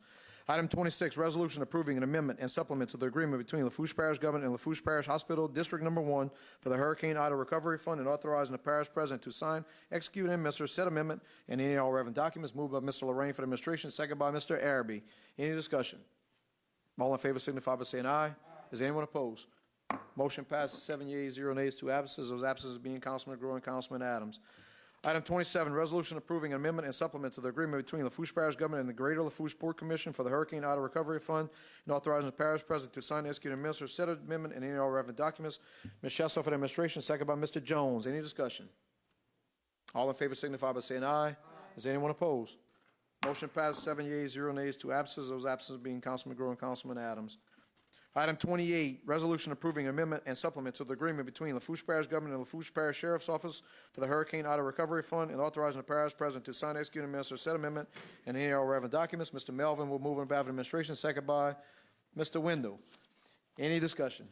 Item 26, resolution approving an amendment and supplement to the agreement between Lafourche Parish Government and Lafourche Parish Hospital District Number 1 for the Hurricane Ida Recovery Fund and authorizing the parish president to sign, execute, and administer said amendment and any and all relevant documents. Moved by Mr. Lorraine for the administration, second by Mr. Araby. Any discussion? All in favor signify by saying aye. Is anyone opposed? Motion passes 7 yeas, 0 nays, 2 absences. Those absences being Councilman Grow and Councilman Adams. Item 27, resolution approving an amendment and supplement to the agreement between Lafourche Parish Government and the Greater Lafourche Port Commission for the Hurricane Ida Recovery Fund and authorizing the parish president to sign, execute, and administer said amendment and any and all relevant documents. Ms. Shessel for the administration, second by Mr. Jones. Any discussion? All in favor signify by saying aye. Is anyone opposed? Motion passes 7 yeas, 0 nays, 2 absences. Those absences being Councilman Grow and Councilman Adams. Item 28, resolution approving amendment and supplement to the agreement between Lafourche Parish Government and Lafourche Parish Sheriff's Office for the Hurricane Ida Recovery Fund and authorizing the parish president to sign, execute, and administer said amendment and any and all relevant documents. Mr. Melvin will move on behalf of the administration, second by Mr. Wendell. Any discussion?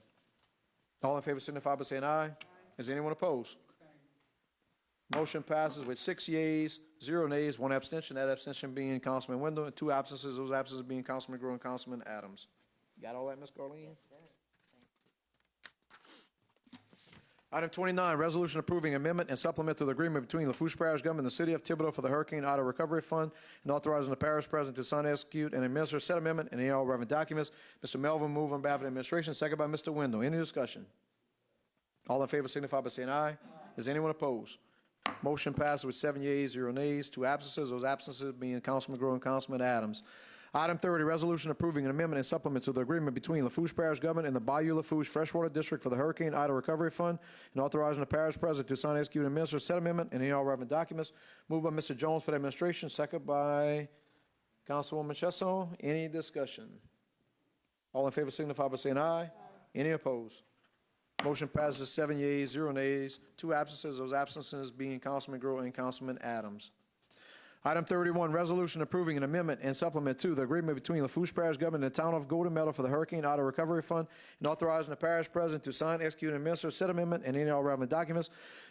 All in favor signify by saying aye. Is anyone opposed? Motion passes with 6 yeas, 0 nays, 1 abstention. That abstention being Councilman Wendell, and 2 absences. Those absences being Councilman Grow and Councilman Adams. Got all that, Ms. Garline? Yes, sir. Item 29, resolution approving amendment and supplement to the agreement between Lafourche Parish Government and the City of Thibodaux for the Hurricane Ida Recovery Fund and authorizing the parish president to sign, execute, and administer said amendment and any and all relevant documents. Mr. Melvin move on behalf of the administration, second by Mr. Wendell. Any discussion? All in favor signify by saying aye. Is anyone opposed? Motion passes with 7 yeas, 0 nays, 2 absences. Those absences being Councilman Grow and Councilman Adams. Item 30, resolution approving an amendment and supplement to the agreement between Lafourche Parish Government and the Bayou Lafourche Freshwater District for the Hurricane Ida Recovery Fund and authorizing the parish president to sign, execute, and administer said amendment and any and all relevant documents. Moved by Mr. Jones for the administration, second by Councilwoman Chesson. Any discussion? All in favor signify by saying aye. Any opposed? Motion passes 7 yeas, 0 nays, 2 absences. Those absences being Councilman Grow and Councilman Adams. Item 31, resolution approving an amendment and supplement to the agreement between Lafourche Parish Government and the Town of Golden Meadow for the Hurricane Ida Recovery Fund and authorizing the parish president to sign, execute, and administer said amendment and any and all relevant documents.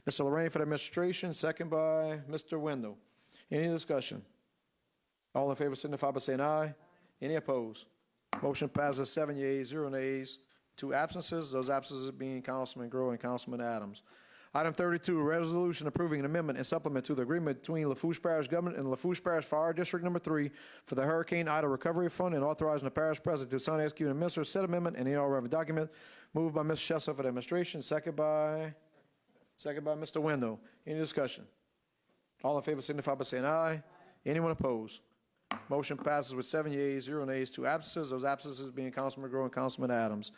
Mr. Lorraine for the administration, second by Mr. Wendell. Any discussion? All in favor signify by saying aye. Any opposed? Motion passes 7 yeas, 0 nays, 2 absences. Those absences being Councilman Grow and Councilman Adams. Item 32, resolution approving an amendment and supplement to the agreement between Lafourche Parish Government and Lafourche Parish Fire District Number 3 for the Hurricane Ida Recovery Fund and authorizing the parish president to sign, execute, and administer said amendment and any and all relevant document. Moved by Ms. Shessel for the administration, second by Mr. Wendell. Any discussion? All in favor signify by saying aye. Anyone opposed? Motion passes with 7 yeas, 0 nays, 2 absences. Those absences being Councilman Grow and Councilman Adams.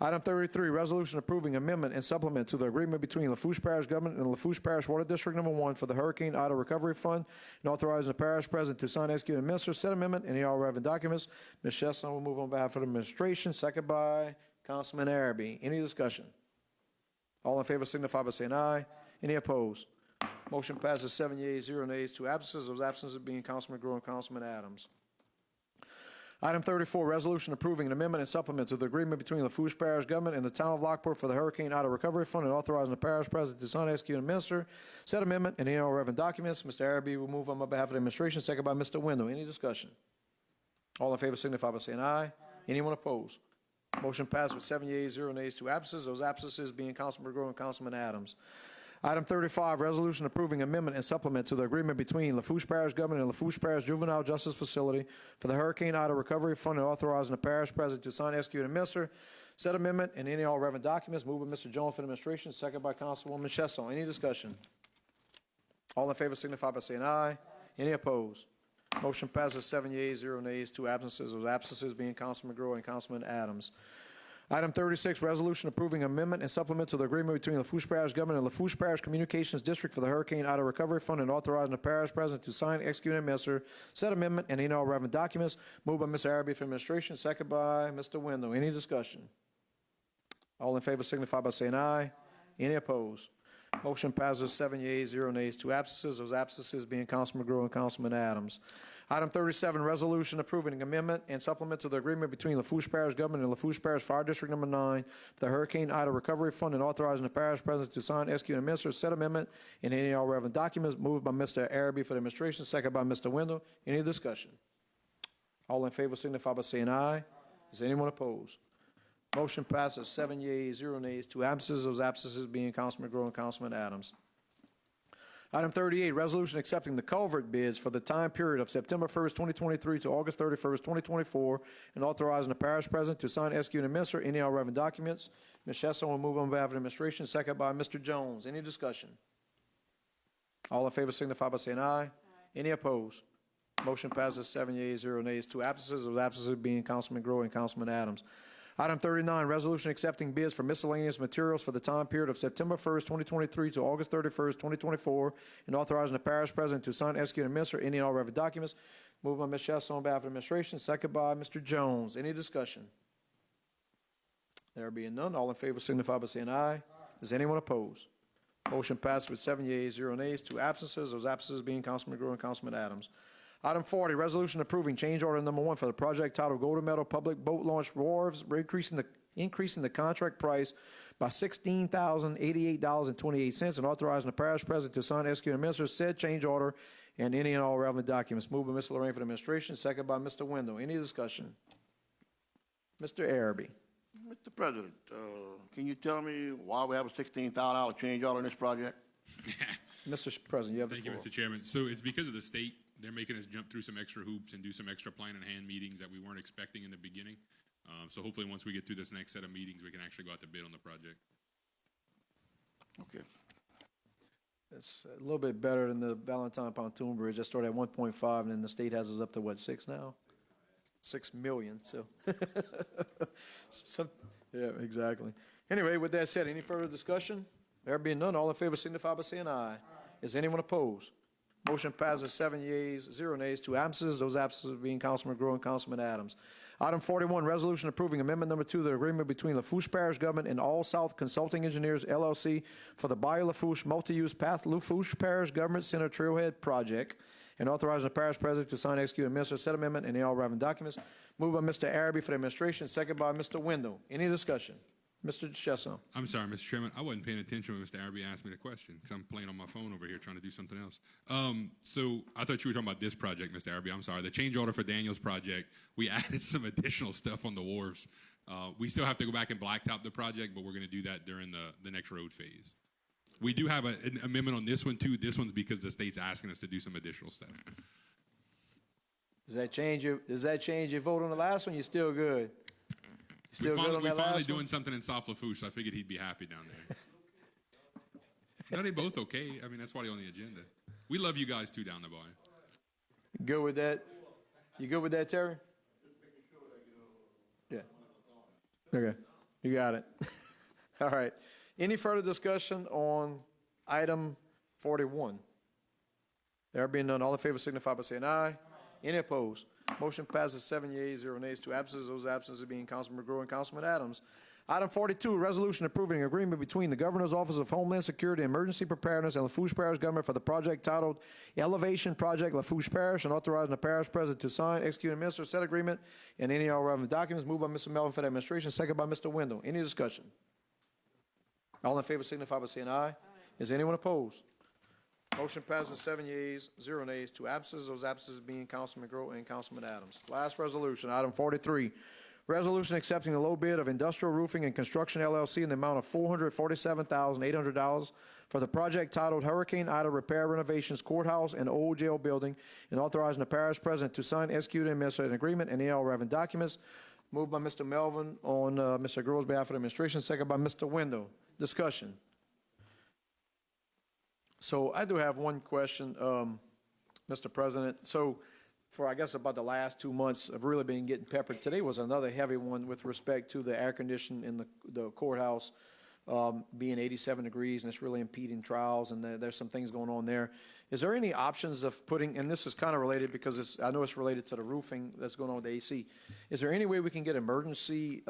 Item 33, resolution approving amendment and supplement to the agreement between Lafourche Parish Government and Lafourche Parish Water District Number 1 for the Hurricane Ida Recovery Fund and authorizing the parish president to sign, execute, and administer said amendment and any all relevant documents. Ms. Chesson will move on behalf of the administration, second by Councilman Araby. Any discussion? All in favor signify by saying aye. Any opposed? Motion passes 7 yeas, 0 nays, 2 absences. Those absences being Councilman Grow and Councilman Adams. Item 34, resolution approving an amendment and supplement to the agreement between Lafourche Parish Government and the Town of Lockport for the Hurricane Ida Recovery Fund and authorizing the parish president to sign, execute, and administer said amendment and any all relevant documents. Mr. Araby will move on behalf of the administration, second by Mr. Wendell. Any discussion? All in favor signify by saying aye. Anyone opposed? Motion passed with 7 yeas, 0 nays, 2 absences. Those absences being Councilman Grow and Councilman Adams. Item 35, resolution approving amendment and supplement to the agreement between Lafourche Parish Government and Lafourche Parish Juvenile Justice Facility for the Hurricane Ida Recovery Fund and authorizing the parish president to sign, execute, and administer said amendment and any all relevant documents. Moved by Mr. Jones for the administration, second by Councilwoman Chesson. Any discussion? All in favor signify by saying aye. Any opposed? Motion passes 7 yeas, 0 nays, 2 absences. Those absences being Councilman Grow and Councilman Adams. Item 36, resolution approving amendment and supplement to the agreement between Lafourche Parish Government and Lafourche Parish Communications District for the Hurricane Ida Recovery Fund and authorizing the parish president to sign, execute, and administer said amendment and any all relevant documents. Moved by Mr. Araby for administration, second by Mr. Wendell. Any discussion? All in favor signify by saying aye. Any opposed? Motion passes 7 yeas, 0 nays, 2 absences. Those absences being Councilman McGraw and Councilman Adams. Item 37, resolution approving an amendment and supplement to the agreement between Lafourche Parish Government and Lafourche Parish Fire District Number 9 for the Hurricane Ida Recovery Fund and authorizing the parish president to sign, execute, and administer said amendment and any and all relevant documents. Moved by Mr. Araby for the administration, second by Mr. Wendell. Any discussion? All in favor signify by saying aye. Is anyone opposed? Motion passes 7 yeas, 0 nays, 2 absences. Those absences being Councilman McGraw and Councilman Adams. Item 38, resolution accepting the culvert bids for the time period of September 1st, 2023 to August 31st, 2024, and authorizing the parish president to sign, execute, and administer any and all relevant documents. Ms. Chesson will move on behalf of the administration, second by Mr. Jones. Any discussion? All in favor signify by saying aye. Any opposed? Motion passes 7 yeas, 0 nays, 2 absences. Those absences being Councilman McGraw and Councilman Adams. Item 39, resolution accepting bids for miscellaneous materials for the time period of September 1st, 2023 to August 31st, 2024, and authorizing the parish president to sign, execute, and administer any and all relevant documents. Moved by Ms. Chesson on behalf of the administration, second by Mr. Jones. Any discussion? There being none, all in favor signify by saying aye. Is anyone opposed? Motion passed with 7 yeas, 0 nays, 2 absences. Those absences being Councilman McGraw and Councilman Adams. Item 40, resolution approving change order number 1 for the project titled Golden Meadow Public Boat Launch Wharves, increasing the contract price by $16,088.28 and authorizing the parish president to sign, execute, and administer said change order and any and all relevant documents. Moved by Mr. Lorraine for the administration, second by Mr. Wendell. Any discussion? Mr. Araby. Mr. President, can you tell me why we have a $16,000 change order in this project? Mr. President, you have the Thank you, floor. Mr. Chairman. So it's because of the state. They're making us jump through some extra hoops and do some extra plan in hand meetings that we weren't expecting in the beginning. So hopefully once we get through this next set of meetings, we can actually go out to bid on the project. Okay. It's a little bit better than the Valentine Pontoon Bridge. I started at 1.5, and then the state has us up to what, 6 now? 6 million, so. Yeah, exactly. Anyway, with that said, any further discussion? There being none, all in favor signify by saying aye. Is anyone opposed? Motion passes 7 yeas, 0 nays, 2 absences. Those absences being Councilman McGraw and Councilman Adams. Item 41, resolution approving amendment number 2 to the agreement between Lafourche Parish Government and All South Consulting Engineers, LLC, for the Bayou Lafourche Multi-Use Path Lafourche Parish Government Center Trailhead Project, and authorizing the parish president to sign, execute, and administer said amendment and all relevant documents. Moved by Mr. Araby for the administration, second by Mr. Wendell. Any discussion? Mr. Chesson. I'm sorry, Mr. Chairman. I wasn't paying attention when Mr. Araby asked me the question because I'm playing on my phone over here trying to do something else. So I thought you were talking about this project, Mr. Araby. I'm sorry. The change order for Daniel's project, we added some additional stuff on the wharves. We still have to go back and blacktop the project, but we're going to do that during the next road phase. We do have an amendment on this one, too. This one's because the state's asking us to do some additional stuff. Does that change your vote on the last one? You're still good? Still good on that We're finally last doing one? something in South Lafourche, so I figured he'd be happy down there. No, they both okay. I mean, that's why they're on the agenda. We love you guys, too, down the bar. Good with that? You good with that, Terry? Yeah. Okay, you got it. All right. Any further discussion on item 41? There being none, all in favor signify by saying aye. Any opposed? Motion passes 7 yeas, 0 nays, 2 absences. Those absences being Councilman McGraw and Councilman Adams. Item 42, resolution approving an agreement between the Governor's Office of Homeland Security and Emergency Preparedness and Lafourche Parish Government for the project titled Elevation Project Lafourche Parish, and authorizing the parish president to sign, execute, and administer said agreement and any all relevant documents. Moved by Mr. Melvin for the administration, second by Mr. Wendell. Any discussion? All in favor signify by saying aye. Is anyone opposed? Motion passes 7 yeas, 0 nays, 2 absences. Those absences being Councilman McGraw and Councilman Adams. Last resolution, item 43. Resolution accepting the low bid of Industrial Roofing and Construction LLC in the amount of $447,800 for the project titled Hurricane Ida Repair Renovations Courthouse and Old Jail Building, and authorizing the parish president to sign, execute, and administer an agreement and all relevant documents. Moved by Mr. Melvin on Mr. McGraw's behalf of the administration, second by Mr. Wendell. Discussion. So I do have one question, Mr. President. So for, I guess, about the last 2 months, I've really been getting peppered. Today was another heavy one with respect to the air conditioning in the courthouse being 87 degrees, and it's really impeding trials, and there's some things going on there. Is there any options of putting, and this is kind of related because I know it's related to the roofing that's going on with the AC. Is there any way we can get emergency,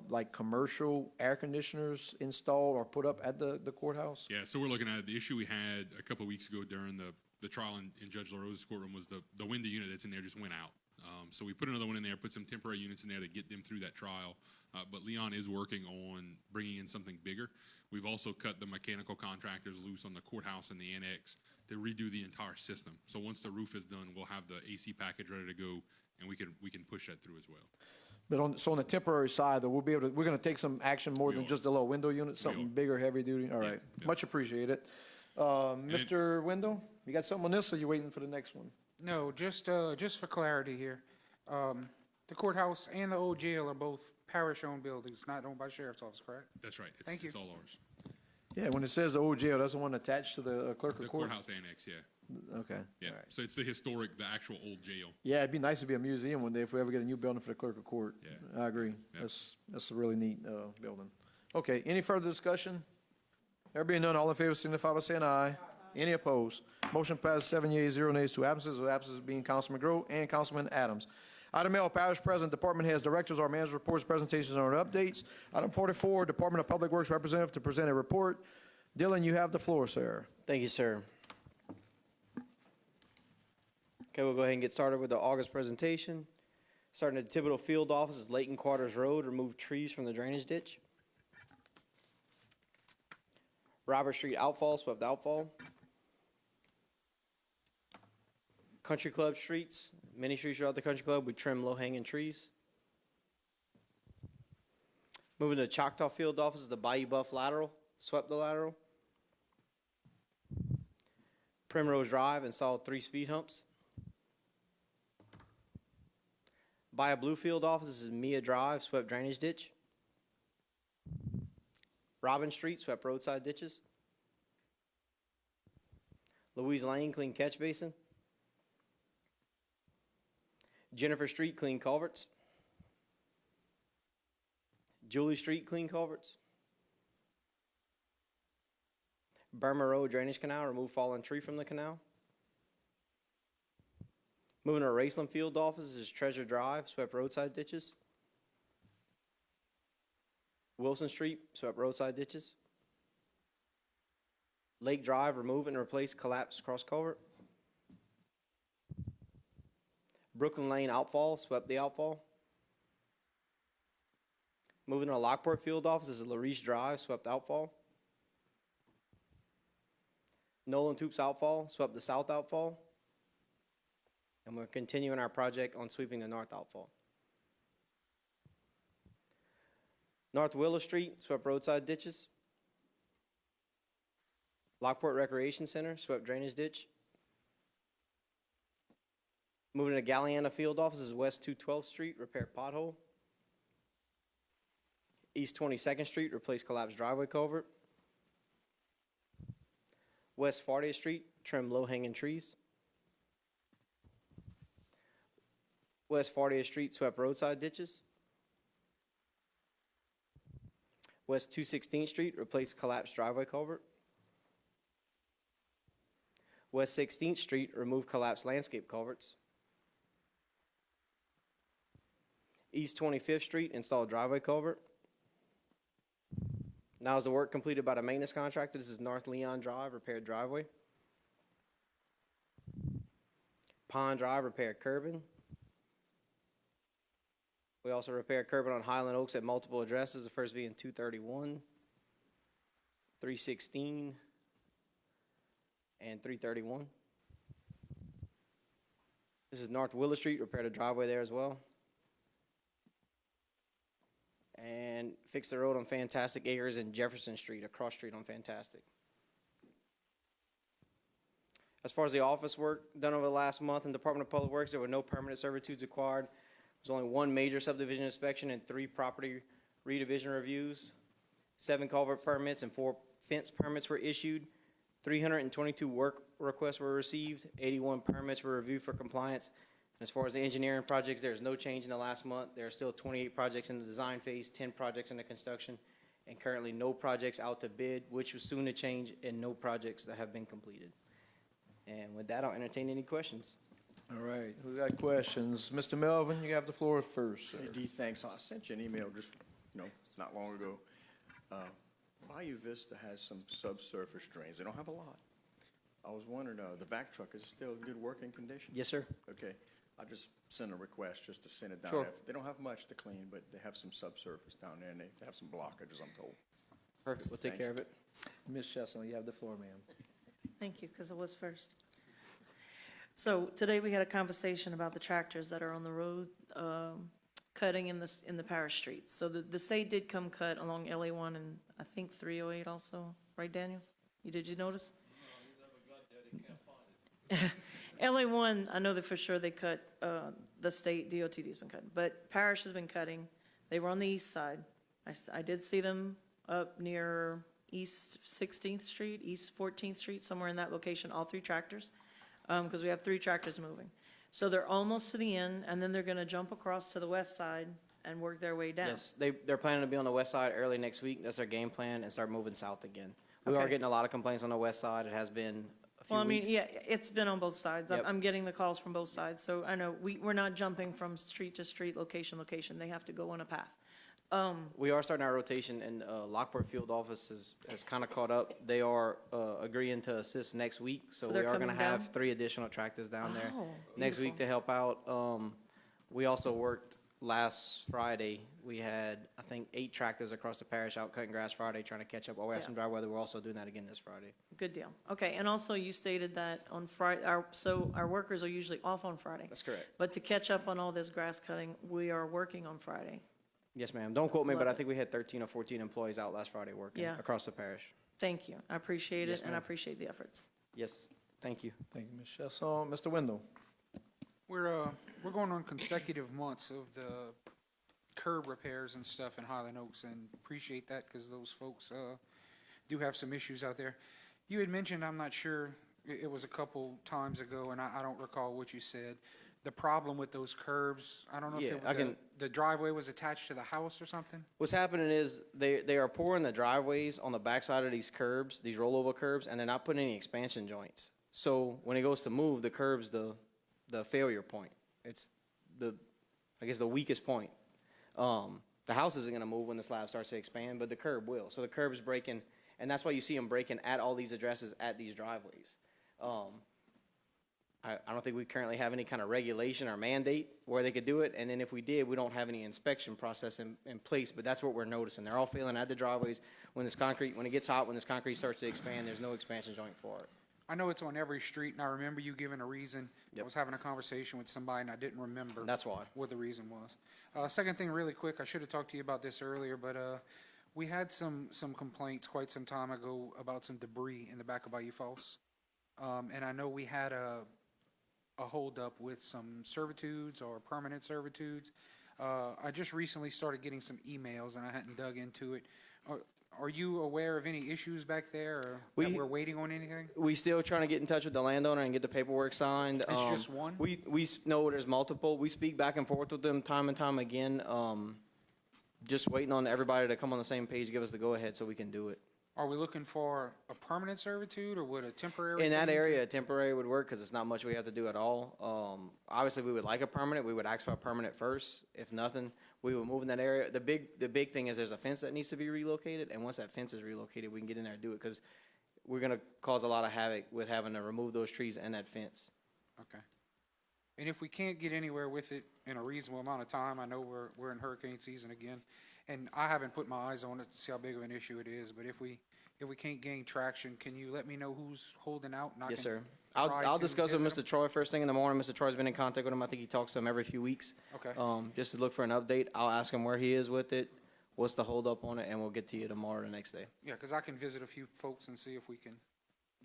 like commercial air conditioners installed or put up at the courthouse? Yeah, so we're looking at the issue we had a couple of weeks ago during the trial in Judge LaRosa's courtroom was the window unit that's in there just went out. So we put another one in there, put some temporary units in there to get them through that trial. But Leon is working on bringing in something bigger. We've also cut the mechanical contractors loose on the courthouse and the annex to redo the entire system. So once the roof is done, we'll have the AC package ready to go, and we can push that through as well. But on the temporary side, though, we're going to take some action more than just a little window unit, something bigger, heavy duty. All right, yeah. much appreciated. Mr. Wendell, you got something on this, or you waiting for the next one? No, just for clarity here, the courthouse and the old jail are both parish-owned buildings, not owned by sheriff's office, correct? That's right. Thank you. It's all ours. Yeah, when it says the old jail, that's the one attached to the clerk The of court? courthouse annex, yeah. Okay. Yeah. All right. So it's the actual old jail. Yeah, it'd be nice to be a museum one day if we ever get a new building for the clerk of court. Yeah. I agree. Yeah. That's a really neat building. Okay, any further discussion? There being none, all in favor signify by saying aye. Any opposed? Motion passes 7 yeas, 0 nays, 2 absences, with absences being Councilman Grow and Councilman Adams. Item L, Parish President, Department Heads, Directors, or Manager reports, presentations, or updates. Item 44, Department of Public Works Representative to present a report. Dylan, you have the floor, sir. Thank you, sir. Okay, we'll go ahead and get started with the August presentation. Starting at the Thibodeau Field Office is Layton Quarters Road, remove trees from the drainage ditch. Robert Street outfall, swept outfall. Country Club streets, many streets throughout the Country Club, we trim low-hanging trees. Moving to the Choctaw Field Office is the Bayou Buff lateral, swept the lateral. Primrose Drive, installed 3 speed humps. Bayou Bluefield Office is Mia Drive, swept drainage ditch. Robin Street, swept roadside ditches. Louise Lane, clean catch basin. Jennifer Street, clean culverts. Julie Street, clean culverts. Burma Road drainage canal, remove fallen tree from the canal. Moving to Raceland Field Office is Treasure Drive, swept roadside ditches. Wilson Street, swept roadside ditches. Lake Drive, remove and replace collapsed cross culvert. Brooklyn Lane outfall, swept the outfall. Moving to Lockport Field Office is Larice Drive, swept outfall. Nolan Toops outfall, swept the south outfall. And we're continuing our project on sweeping the north outfall. North Willow Street, swept roadside ditches. Lockport Recreation Center, swept drainage ditch. Moving to Galliana Field Office is West 212th Street, repair pothole. East 22nd Street, replace collapsed driveway culvert. West 40th Street, trim low-hanging trees. West 40th Street, swept roadside ditches. West 216th Street, replace collapsed driveway culvert. West 16th Street, remove collapsed landscape culverts. East 25th Street, install driveway culvert. Now is the work completed by the maintenance contractor. This is North Leon Drive, repaired driveway. Pond Drive, repaired curbing. We also repaired curbing on Highland Oaks at multiple addresses, the first being 231, 316, and 331. This is North Willow Street, repaired a driveway there as well. And fixed the road on Fantastic Acres and Jefferson Street, a cross street on Fantastic. As far as the office work done over the last month in Department of Public Works, there were no permanent servitudes acquired. There was only 1 major subdivision inspection and 3 property redivision reviews. 7 culvert permits and 4 fence permits were issued. 322 work requests were received. 81 permits were reviewed for compliance. As far as the engineering projects, there's no change in the last month. There are still 28 projects in the design phase, 10 projects in the construction, and currently no projects out to bid, which was soon to change, and no projects that have been completed. And with that, I'll entertain any questions. All right, who got questions? Mr. Melvin, you have the floor first, sir. Hey, D, thanks. I sent you an email just, not long ago. Bayou Vista has some subsurface drains. They don't have a lot. I was wondering, the vac truck, is it still in good working condition? Yes, sir. Okay, I just sent a request just to send it down Sure. there. They don't have much to clean, but they have some subsurface down there, and they have some blockages, I'm told. Perfect. We'll take Thank care of it. Ms. Chesson, you have the floor, ma'am. Thank you, because it was first. So today we had a conversation about the tractors that are on the road, cutting in the parish streets. So the state did come cut along LA1 and I think 308 also, right, Daniel? Did you notice? LA1, I know that for sure they cut, the state DOTD's been cutting, but Parish has been cutting. They were on the east side. I did see them up near East 16th Street, East 14th Street, somewhere in that location, all three tractors, because we have three tractors moving. So they're almost to the end, and then they're gonna jump across to the west side and work their way down. Yes, they're planning to be on the west side early next week. That's their game plan, and start moving south again. We are Okay. getting a lot of complaints on the west side. It has been a few Well, I mean, weeks. yeah, it's been on both sides. Yep. I'm getting the calls from both sides, so I know we're not jumping from street to street, location, location. They have to go on a path. We are starting our rotation, and Lockport Field Office has kind of caught up. They are agreeing to assist next week, so So we they're are going to coming down? have 3 additional tractors down there Oh, next week beautiful. to help out. We also worked last Friday. We had, I think, 8 tractors across the parish out cutting grass Friday, trying to catch up. While we have Yeah. some dry weather, we're also doing that again this Friday. Good deal. Okay, and also you stated that on Friday, so our workers are usually off on Friday. That's correct. But to catch up on all this grass cutting, we are working on Friday. Yes, ma'am. Don't quote me, but Love I it. think we had 13 or 14 employees out last Friday working Yeah. across the parish. Thank you. I appreciate Yes, it, and I ma'am. appreciate the efforts. Yes, thank you. Thank you, Ms. Chesson. Mr. Wendell? We're going on consecutive months of the curb repairs and stuff in Highland Oaks, and appreciate that, because those folks, do have some issues out there. You had mentioned, I'm not sure, it was a couple times ago, and I don't recall what you said, the problem with those curbs. I don't know Yeah, if I can- the driveway was attached to the house or something? What's happening is they are pouring the driveways on the backside of these curbs, these rollover curbs, and they're not putting any expansion joints. So when it goes to move, the curb's the failure point. It's I guess the weakest point. The house isn't gonna move when the slab starts to expand, but the curb will. So the curb is breaking, and that's why you see them breaking at all these addresses at these driveways. I don't think we currently have any kind of regulation or mandate where they could do it, and then if we did, we don't have any inspection process in place, but that's what we're noticing. They're all failing at the driveways. When it gets hot, when this concrete starts to expand, there's no expansion joint for it. I know it's on every street, and I remember you giving a reason. I Yep. was having a conversation with somebody, and I didn't remember. That's why. What the reason was. Second thing, really quick, I should have talked to you about this earlier, but we had some complaints quite some time ago about some debris in the back of Bayou Falls. And I know we had a holdup with some servitudes or permanent servitudes. I just recently started getting some emails, and I hadn't dug into it. Are you aware of any issues back there, or that we're waiting on anything? We still trying to get in touch with the landowner and get the paperwork signed. It's just one? We know there's multiple. We speak back and forth with them time and time again. Just waiting on everybody to come on the same page, give us the go-ahead so we can do it. Are we looking for a permanent servitude, or would a temporary? In that thing- area, a temporary would work because it's not much we have to do at all. Obviously, we would like a permanent. We would ask for a permanent first. If nothing, we would move in that area. The big thing is there's a fence that needs to be relocated, and once that fence is relocated, we can get in there and do it because we're gonna cause a lot of havoc with having to remove those trees and that fence. Okay. And if we can't get anywhere with it in a reasonable amount of time, I know we're in hurricane season again, and I haven't put my eyes on it to see how big of an issue it is, but if we can't gain traction, can you let me know who's holding out? And I Yes, can sir. I'll try to discuss with visit Mr. Troy first thing in the morning. Mr. Troy's been in contact with him. I think he talks to him every few weeks. Okay. Just to look for an update. I'll ask him where he is with it, what's the holdup on it, and we'll get to you tomorrow or the next day. Yeah, because I can visit a few folks and see if we can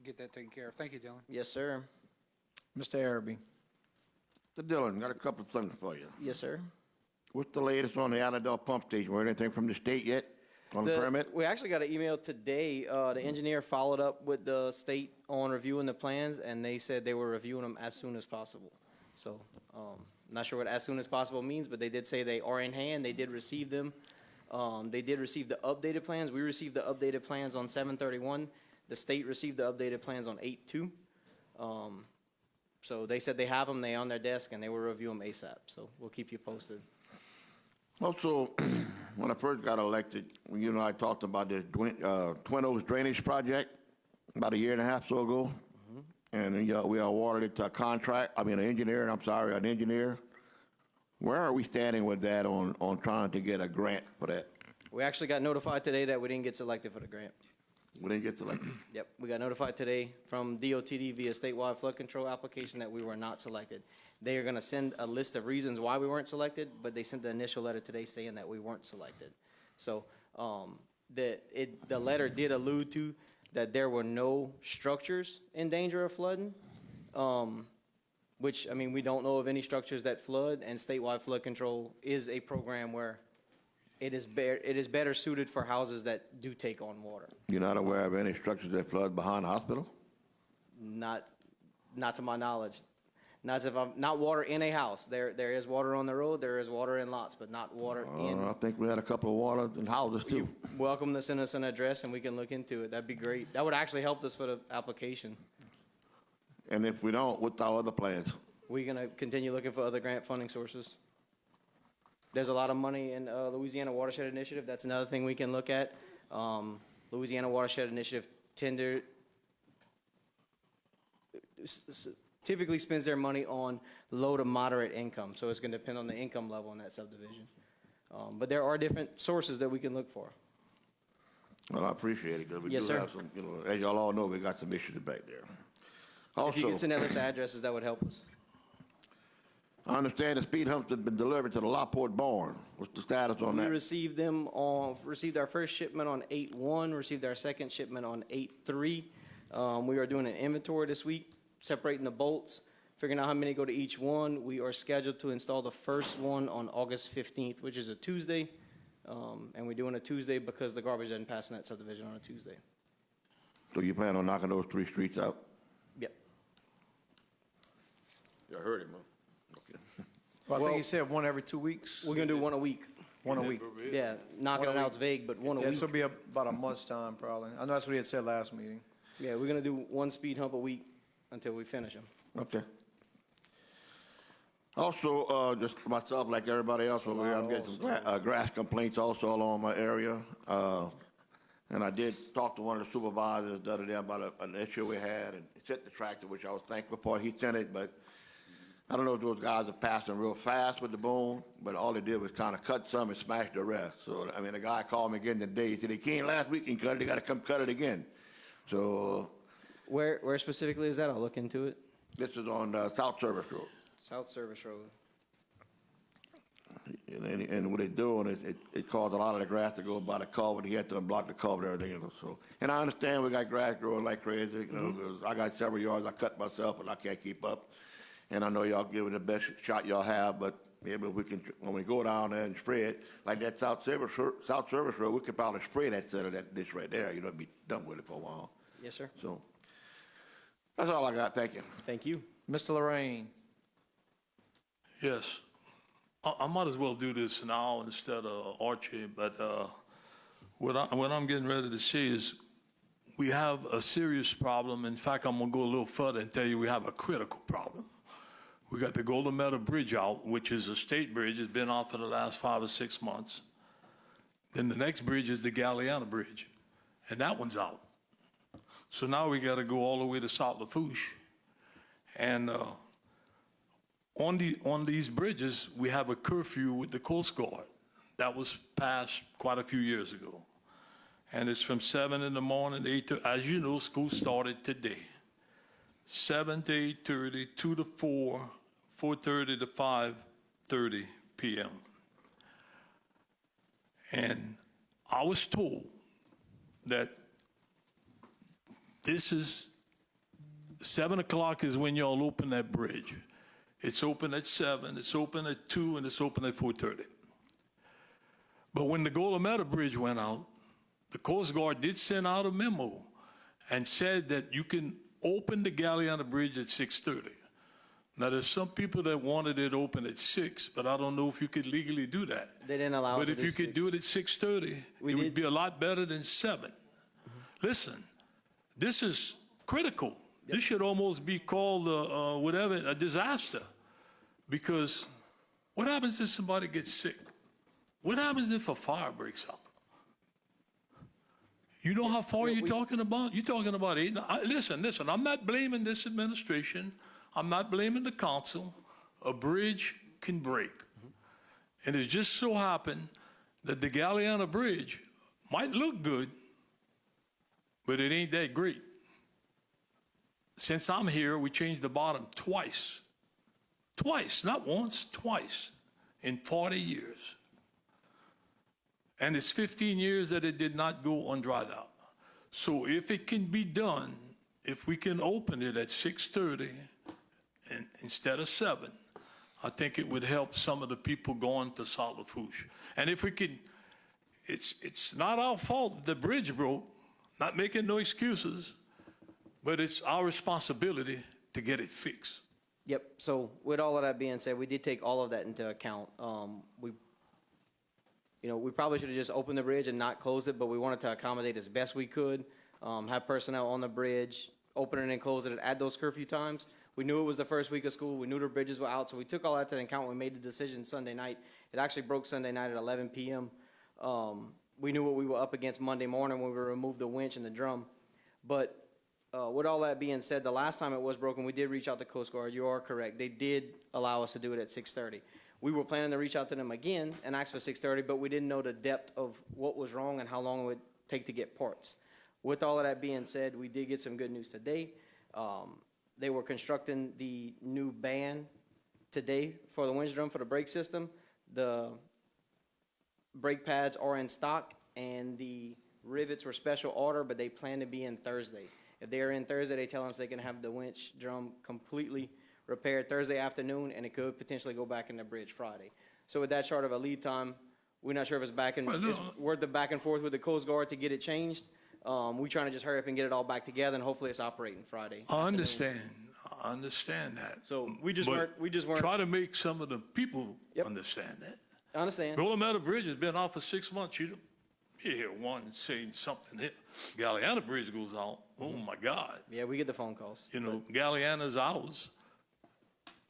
get that taken care of. Thank you, Dylan. Yes, sir. Mr. Araby? Mr. Dillon, got a couple of things for you. Yes, sir. What's the latest on the Allendale pump station? Or anything from the state yet on the permit? We actually got an email today. The engineer followed up with the state on reviewing the plans, and they said they were reviewing them as soon as possible. So, not sure what as soon as possible means, but they did say they are in hand. They did receive them. They did receive the updated plans. We received the updated plans on 7/31. The state received the updated plans on 8/2. So they said they have them, they on their desk, and they will review them ASAP. So we'll keep you posted. Also, when I first got elected, you know, I talked about this Twin Oaks drainage project about a year and a half so ago. And we awarded it to an engineer. Where are we standing with that on trying to get a grant for that? We actually got notified today that we didn't get selected for the grant. We didn't get selected. Yep, we got notified today from DOTD via statewide flood control application that we were not selected. They are gonna send a list of reasons why we weren't selected, but they sent the initial letter today saying that we weren't selected. So, the letter did allude to that there were no structures in danger of flooding, which, I mean, we don't know of any structures that flood, and statewide flood control is a program where it is better suited for houses that do take on water. You're not aware of any structures that flood behind the hospital? Not to my knowledge. Not water in a house. There is water on the road, there is water in lots, but not water in. I think we had a couple of water in houses too. Welcome to send us an address and we can look into it. That'd be great. That would actually help us for the application. And if we don't, what's our other plans? We're gonna continue looking for other grant funding sources. There's a lot of money in Louisiana Watershed Initiative. That's another thing we can look at. Louisiana Watershed Initiative typically spends their money on low to moderate income, so it's going to depend on the income level in that subdivision. But there are different sources that we can look for. Well, I appreciate it, because we Yes, do sir. have some, you know, as y'all all know, we got some issues back there. If you Also, can send us addresses, that would help us. I understand the speed humps have been delivered to the Lafourche barn. What's the status on We that? received our first shipment on 8/1, received our second shipment on 8/3. We are doing an inventory this week, separating the bolts, figuring out how many go to each one. We are scheduled to install the first one on August 15th, which is a Tuesday. And we're doing a Tuesday because the garbage doesn't pass in that subdivision on a Tuesday. So you plan on knocking those 3 streets out? Yep. You heard him, huh? Okay. Well, I think Well- you said one every 2 weeks, We're gonna do one a week. one a week. Yeah, knocking One a it out's vague, but one a Yeah, week. this will be about a month's time, probably. I know that's what he had said last meeting. Yeah, we're gonna do one speed hump a week until we finish them. Okay. Also, just myself, like everybody else, I'm getting some grass complaints also along my area. And I did talk to one of the supervisors the other day about an issue we had, and he sent the tractor, which I was thankful for. He sent it, but I don't know if those guys are passing real fast with the boom, but all they did was kind of cut some and smash the rest. So, I mean, the guy called me again today. He said, he came last week and cut it. They got to come cut it again. So Where specifically is that? I'll look into it. this is on South Service Road. South Service Road. And what they're doing is it caused a lot of the grass to go by the culvert. He had to unblock the culvert and everything. So, and I understand we got grass growing like crazy, you know, 'cause I got several yards I cut myself and I can't keep up. And I know y'all giving the best shot y'all have, but maybe if we can, when we go down there and spray it, like that South Service Road, we could probably spray that set of that ditch right there. You know, be done with it for a while. Yes, sir. So that's all I got. Thank you. Thank you. Mr. Lorraine, Yes. I might as well do this now instead of Archie, but what I'm getting ready to say is we have a serious problem. In fact, I'm going to go a little further and tell you we have a critical problem. We got the Golden Meadow Bridge out, which is a state bridge. It's been out for the last 5 or 6 months. Then the next bridge is the Galliana Bridge, and that one's out. So now we got to go all the way to South Lafourche. And on these bridges, we have a curfew with the Coast Guard. That was passed quite a few years ago. And it's from 7 in the morning to 8 to, as you know, school started today. 7 to 8:30, 2 to 4, 4:30 to 5:30 p.m. And I was told that this is 7 o'clock is when y'all open that bridge. It's open at 7, it's open at 2, and it's open at 4:30. But when the Golden Meadow Bridge went out, the Coast Guard did send out a memo and said that you can open the Galliana Bridge at 6:30. Now, there's some people that wanted it open at 6, but I don't know if you could legally do that. They didn't allow us But to if do you could 6. do it at 6:30, it would be a lot better than 7. Listen, this is critical. This should almost be called, whatever, a disaster. Because what happens if somebody gets sick? What happens if a fire breaks out? You know how far you're talking about? You're talking about eight. Listen, I'm not blaming this administration. I'm not blaming the council. A bridge can break. And it just so happened that the Galliana Bridge might look good, but it ain't that great. Since I'm here, we changed the bottom twice. Twice, not once, twice in 40 years. And it's 15 years that it did not go undried out. So if it can be done, if we can open it at 6:30 and instead of 7, I think it would help some of the people going to South Lafourche. And if we can, it's not our fault that the bridge broke, not making no excuses, but it's our responsibility to get it fixed. Yep, so with all of that being said, we did take all of that into account. We probably should have just opened the bridge and not closed it, but we wanted to accommodate as best we could, have personnel on the bridge, open it and close it at those curfew times. We knew it was the first week of school. We knew the bridges were out, so we took all that to account when we made the decision Sunday night. It actually broke Sunday night at 11 p.m. We knew what we were up against Monday morning when we removed the winch and the drum. But with all that being said, the last time it was broken, we did reach out to Coast Guard. You are correct. They did allow us to do it at 6:30. We were planning to reach out to them again and ask for 6:30, but we didn't know the depth of what was wrong and how long it would take to get parts. With all of that being said, we did get some good news today. They were constructing the new band today for the winch drum for the brake system. The brake pads are in stock and the rivets were special order, but they plan to be in Thursday. If they are in Thursday, they tell us they can have the winch drum completely repaired Thursday afternoon, and it could potentially go back in the bridge Friday. So with that short of a lead time, we're not sure if it's it's worth the back and forth with the Coast Guard to get it changed. We're trying to just hurry up and get it all back together, and hopefully it's operating Friday. I understand that. So we just weren't. Try to make some of the people understand that. I understand. Golometa Bridge has been out for 6 months. You hear one saying something here. Galliana Bridge goes out. Oh my God. Yeah, we get the phone calls. Galliana's ours.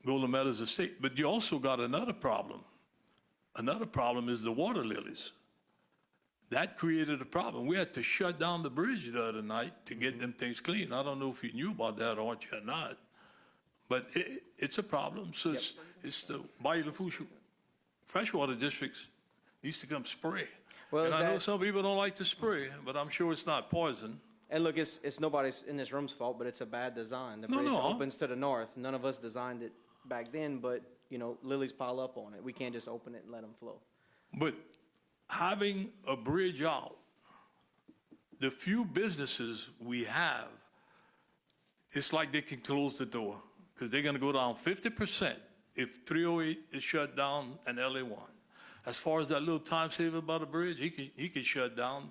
Golometa's a state. But you also got another problem. Another problem is the water lilies. That created a problem. We had to shut down the bridge the other night to get them things clean. I don't know if you knew about that or not, but it's a problem. So it's the Bayou Lafourche freshwater districts used to come spray. Well, and I know some people don't like to spray, but I'm sure it's not poison. And look, it's nobody's in this room's fault, but it's a bad design. The bridge opens to the north. None of us designed it back then, but lilies pile up on it. We can't just open it and let them flow. But having a bridge out, the few businesses we have, it's like they can close the door because they're going to go down 50% if 308 is shut down and LA1. As far as that little time saver about the bridge, he can shut down.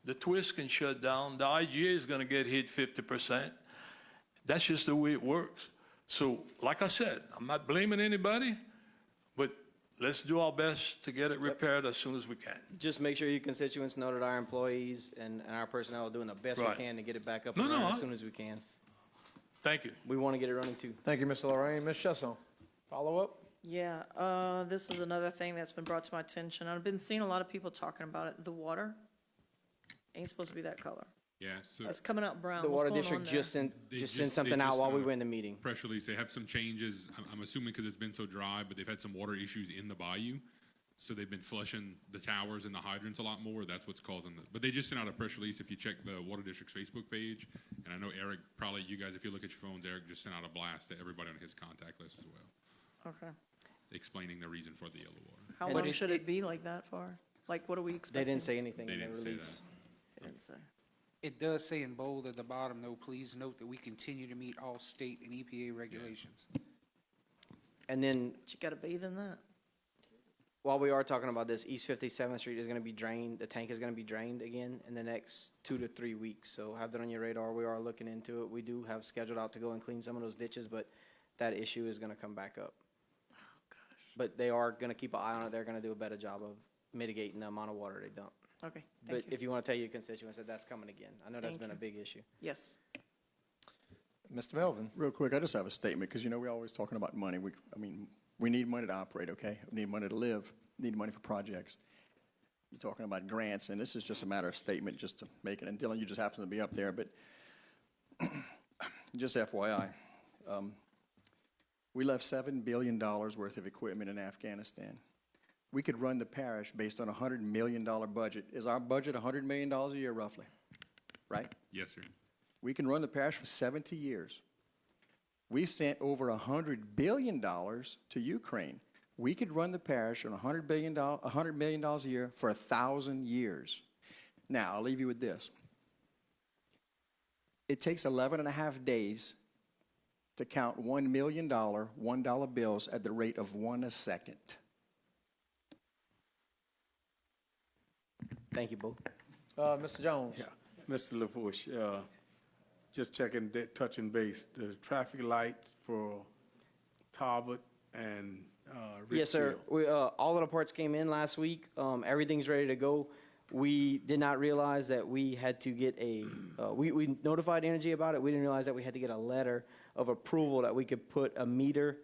The twist can shut down. The IGA is going to get hit 50%. That's just the way it works. So, like I said, I'm not blaming anybody, but let's do our best to get it repaired as soon as we can. Just make sure your constituents know that our employees and our personnel are doing the best we can to get it back up and running as soon as we can. Thank you. We want to get it running too. Thank you, Mr. Lorraine. Ms. Chesson, follow up? Yeah, this is another thing that's been brought to my attention. I've been seeing a lot of people talking about it. The water ain't supposed to be that color. Yeah, so It's coming out brown. The What's water going district on there? just sent something out while we were in the meeting. press release, they have some changes. I'm assuming because it's been so dry, but they've had some water issues in the bayou. So they've been flushing the towers and the hydrants a lot more. That's what's causing but they just sent out a press release if you check the Water District's Facebook page. And I know Eric, probably you guys, if you look at your phones, Eric just sent out a blast to everybody on his contact list as well, Okay. explaining the reason for the yellow water. How long should it be like that for? Like, what are we They expecting? didn't say anything They in the didn't say release. They didn't say. It does say in bold at the bottom, though, please note that we continue to meet all state and EPA regulations. And then But you gotta bathe in that. while we are talking about this, East 57th Street is going to be drained. The tank is going to be drained again in the next 2 to 3 weeks. So have that on your radar. We are looking into it. We do have scheduled out to go and clean some of those ditches, but that issue is going to come back up. Oh, gosh. But they are going to keep an eye on it. They're going to do a better job of mitigating the amount of water they dump. Okay, But thank you. if you want to tell your constituents that that's coming again, I know that's Thank been a you. big issue. Yes. Mr. Melvin? Real quick, I just have a statement, because, we're always talking about money. We need money to operate, okay? We need money to live, need money for projects. You're talking about grants, and this is just a matter of statement, just to make it. And Dylan, you just happen to be up there, but just FYI, we left $7 billion worth of equipment in Afghanistan. We could run the parish based on a $100 million budget. Is our budget $100 million a year, roughly? Right? Yes, sir. We can run the parish for 70 years. We've sent over $100 billion to Ukraine. We could run the parish on $100 million a year for 1,000 years. Now, I'll leave you with this. It takes 11 and a half days to count $1 million $1 bills at the rate of 1 a second. Thank you, both. Mr. Jones? Yeah, Mr. Lafourche, just checking, touching base, the traffic lights for Talbot and Yes, sir. Richfield. We, all of the parts came in last week. Everything's ready to go. We did not realize that we had to get we notified Energy about it. We didn't realize that we had to get a letter of approval that we could put a meter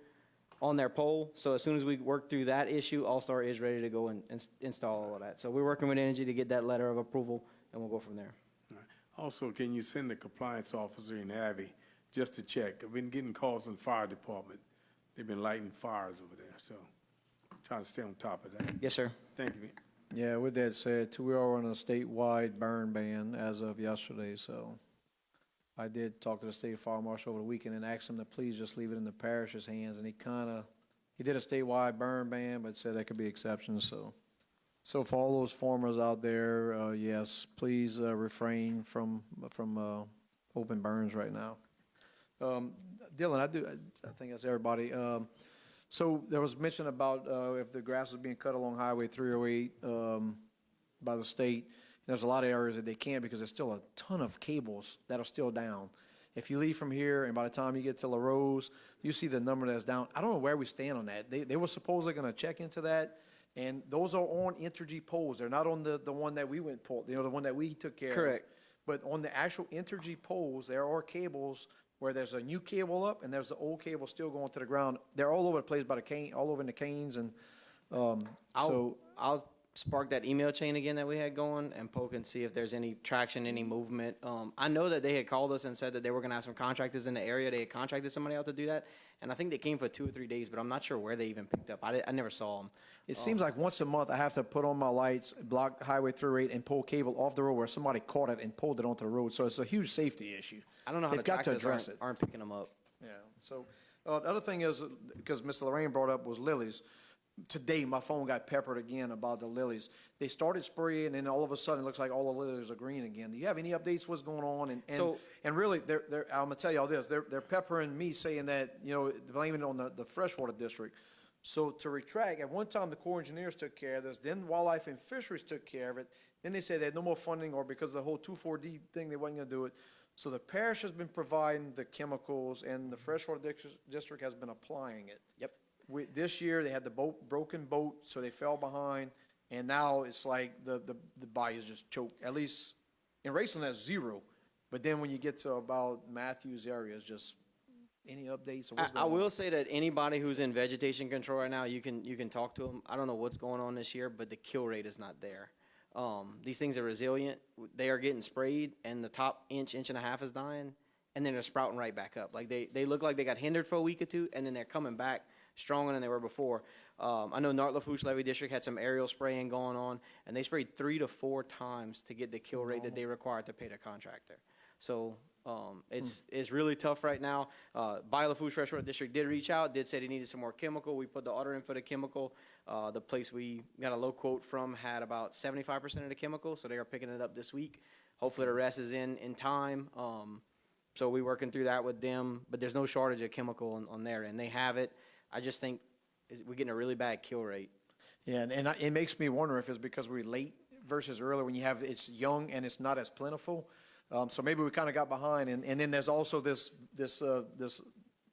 on their pole. So as soon as we work through that issue, All-Star is ready to go and install all of that. So we're working with Energy to get that letter of approval, and we'll go from there. All right. Also, can you send the compliance officer in Abbey just to check? I've been getting calls from the fire department. They've been lighting fires over there, so trying to stay on top of that. Yes, sir. Thank you. Yeah, with that said, too, we are on a statewide burn ban as of yesterday, so I did talk to the state fire marshal over the weekend and asked him to please just leave it in the parish's hands, and he did a statewide burn ban, but said there could be exceptions, so for all those farmers out there, yes, please refrain from open burns right now. Dylan, I think that's everybody. So there was mention about if the grass is being cut along Highway 308 by the state. There's a lot of areas that they can't because there's still a ton of cables that are still down. If you leave from here and by the time you get to La Rose, you see the number that's down. I don't know where we stand on that. They were supposedly going to check into that, and those are on Entergy poles. They're not on the one that we went pulled, the one that we took care of. Correct. But on the actual Entergy poles, there are cables where there's a new cable up and there's the old cable still going to the ground. They're all over the place by the cane, all over in the canes, and I'll spark that email chain again that we had going and poke and see if there's any traction, any movement. I know that they had called us and said that they were going to have some contractors in the area. They had contracted somebody out to do that, and I think they came for 2 or 3 days, but I'm not sure where they even picked up. I never saw them. it seems like once a month I have to put on my lights, block Highway 308, and pull cable off the road where somebody caught it and pulled it onto the road. So it's a huge safety issue. I don't know how They've the got to tractors address it. aren't picking them up. Yeah. So the other thing is, because Mr. Lorraine brought up, was lilies. Today, my phone got peppered again about the lilies. They started spraying, and then all of a sudden, it looks like all the lilies are green again. Do you have any updates? What's going on? And really, I'm gonna tell you all this. They're peppering me, saying that blaming it on the freshwater district. So to retract, at one time the Corps of Engineers took care of this. Then Wildlife and Fisheries took care of it. Then they said they had no more funding, or because of the whole 2,4-D thing, they wasn't gonna do it. So the parish has been providing the chemicals, and the freshwater district has been applying it. Yep. This year, they had the broken boat, so they fell behind, and now it's like the body is just choked. At least in Raceland, that's 0. But then when you get to about Matthews area, it's just any updates? Or what's I going on? will say that anybody who's in vegetation control right now, you can talk to them. I don't know what's going on this year, but the kill rate is not there. These things are resilient. They are getting sprayed, and the top inch and a half is dying, and then they're sprouting right back up. Like they look like they got hindered for a week or two, and then they're coming back stronger than they were before. I know Lafourche Levee District had some aerial spraying going on, and they sprayed 3 to 4 times to get the kill rate that they required to pay the contractor. So it's really tough right now. Lafourche Freshwater District did reach out, did say they needed some more chemical. We put the order in for the chemical. The place we got a low quote from had about 75% of the chemical, so they are picking it up this week. Hopefully the rest is in time. So we're working through that with them, but there's no shortage of chemical on there, and they have it. I just think we're getting a really bad kill rate. Yeah, and it makes me wonder if it's because we're late versus early when it's young and it's not as plentiful. So maybe we kind of got behind, and then there's also this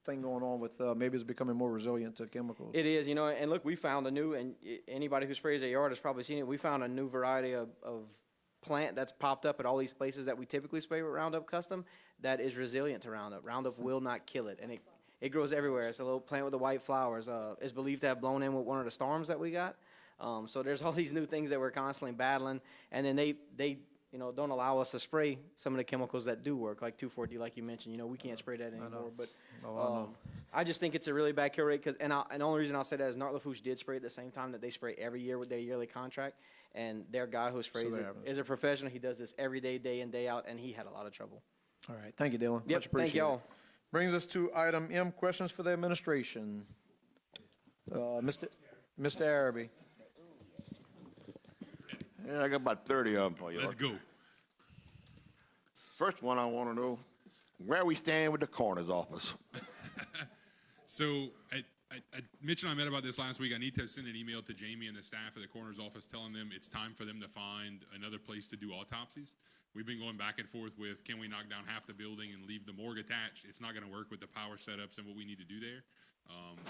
thing going on with maybe it's becoming more resilient to chemicals. It is, and look, we found and anybody who sprays their yard has probably seen it. We found a new variety of plant that's popped up at all these places that we typically spray with Roundup Custom that is resilient to Roundup. Roundup will not kill it, and it grows everywhere. It's a little plant with the white flowers. It's believed to have blown in with one of the storms that we got. So there's all these new things that we're constantly battling, and then they don't allow us to spray some of the chemicals that do work, like 2,4-D, like you mentioned. We can't spray that anymore. But I just think it's a really bad kill rate. And the only reason I'll say that is Lafourche did spray at the same time that they spray every year with their yearly contract. And their guy who sprays it is a professional. He does this every day, day in, day out, and he had a lot of trouble. All right, thank you, Dylan. Yep, Much appreciated. thank y'all. Brings us to item M, questions for the administration. Mr. Araby. Yeah, I got about 30 of them for you. Let's go. First one, I want to know where we stand with the coroner's office. So Mitch and I met about this last week. I need to send an email to Jamie and the staff at the coroner's office telling them it's time for them to find another place to do autopsies. We've been going back and forth with, can we knock down half the building and leave the morgue attached? It's not going to work with the power setups and what we need to do there.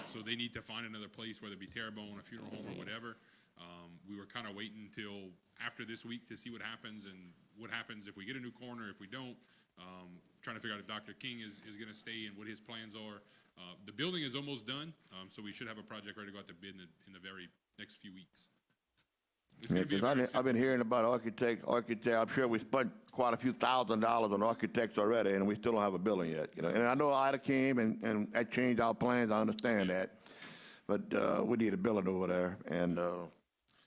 So they need to find another place, whether it be Terrebonne, a funeral home, or whatever. We were kind of waiting until after this week to see what happens and what happens if we get a new coroner, if we don't. Trying to figure out if Dr. King is going to stay and what his plans are. The building is almost done, so we should have a project ready to go out to bid in the very next few weeks. Yeah, 'cause I've been hearing about architect. I'm sure we spent quite a few $1,000s on architects already, and we still don't have a building yet. And I know Ida came and that changed our plans. I understand that, but we need a building over there. And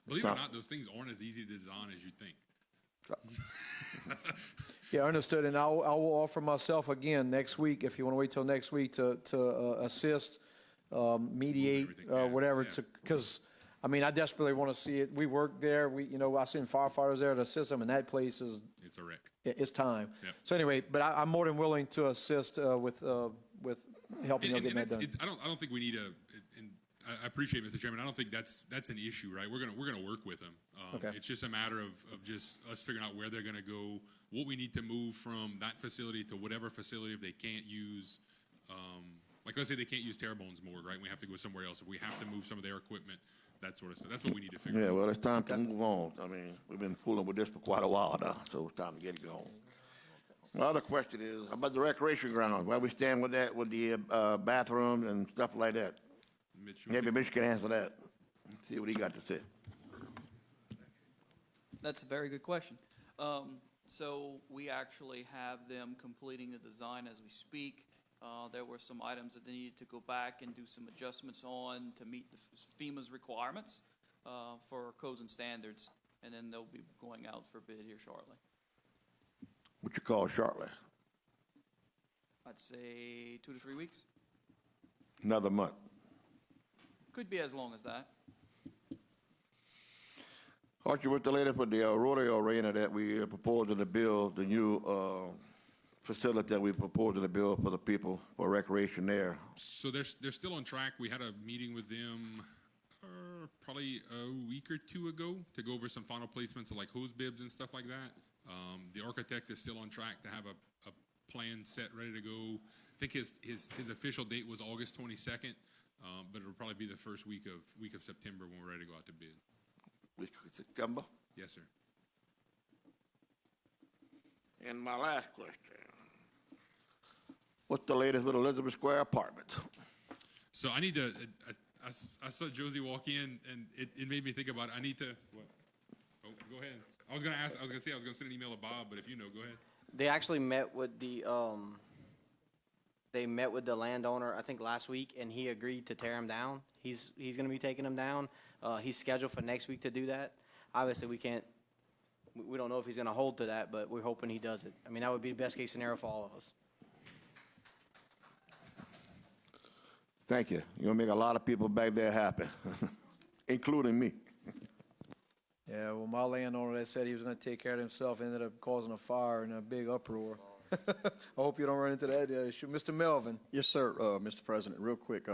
believe it or not, those things aren't as easy to design as you think. Yeah, understood. And I will offer myself again next week, if you want to wait till next week, to assist, mediate, whatever. Because I mean, I desperately want to see it. We work there. I send firefighters there to assist them, and that place it's a wreck. It's time. Yep. So anyway, but I'm more than willing to assist with helping you getting that done. I don't think we need I appreciate it, Mr. Chairman. I don't think that's an issue, right? We're gonna work with them. Okay. It's just a matter of just us figuring out where they're gonna go, what we need to move from that facility to whatever facility if they can't use. Like let's say they can't use Terrebonne's morgue, right? We have to go somewhere else. If we have to move some of their equipment, that sort of stuff. That's what we need to figure out. yeah, well, it's time to move on. I mean, we've been fooling with this for quite a while now, so it's time to get it going. My other question is about the recreation grounds. Where we stand with that, with the bathrooms and stuff like that. Maybe Mitch can answer that. See what he got to say. That's a very good question. So we actually have them completing the design as we speak. There were some items that they needed to go back and do some adjustments on to meet the FEMA's requirements for codes and standards, and then they'll be going out for bid here shortly. What you call shortly? I'd say 2 to 3 weeks. Another month. Could be as long as that. Archie, what's the latest with the rodeo arena that we are proposing to build, the new facility that we proposing to build for the people for recreation there? So they're still on track. We had a meeting with them probably a week or two ago to go over some final placements of like hose bibs and stuff like that. The architect is still on track to have a plan set ready to go. I think his official date was August 22nd, but it'll probably be the first week of September when we're ready to go out to bid. Week of September? Yes, sir. And my last question. What's the latest with Elizabeth Square Apartments? So I need to, I saw Josie walk in and it made me think about it. I need to, what? Oh, go ahead. I was going to send an email to Bob, but if you know, go ahead. They actually met with the landowner, I think last week, and he agreed to tear him down. He's going to be taking him down. He's scheduled for next week to do that. Obviously, we don't know if he's going to hold to that, but we're hoping he does it. I mean, that would be the best case scenario for all of us. Thank you. You're going to make a lot of people back there happy, including me. Yeah, well, my landowner that said he was going to take care of himself ended up causing a fire and a big uproar. I hope you don't run into that issue. Mr. Melvin. Yes, sir, Mr. President. Real quick,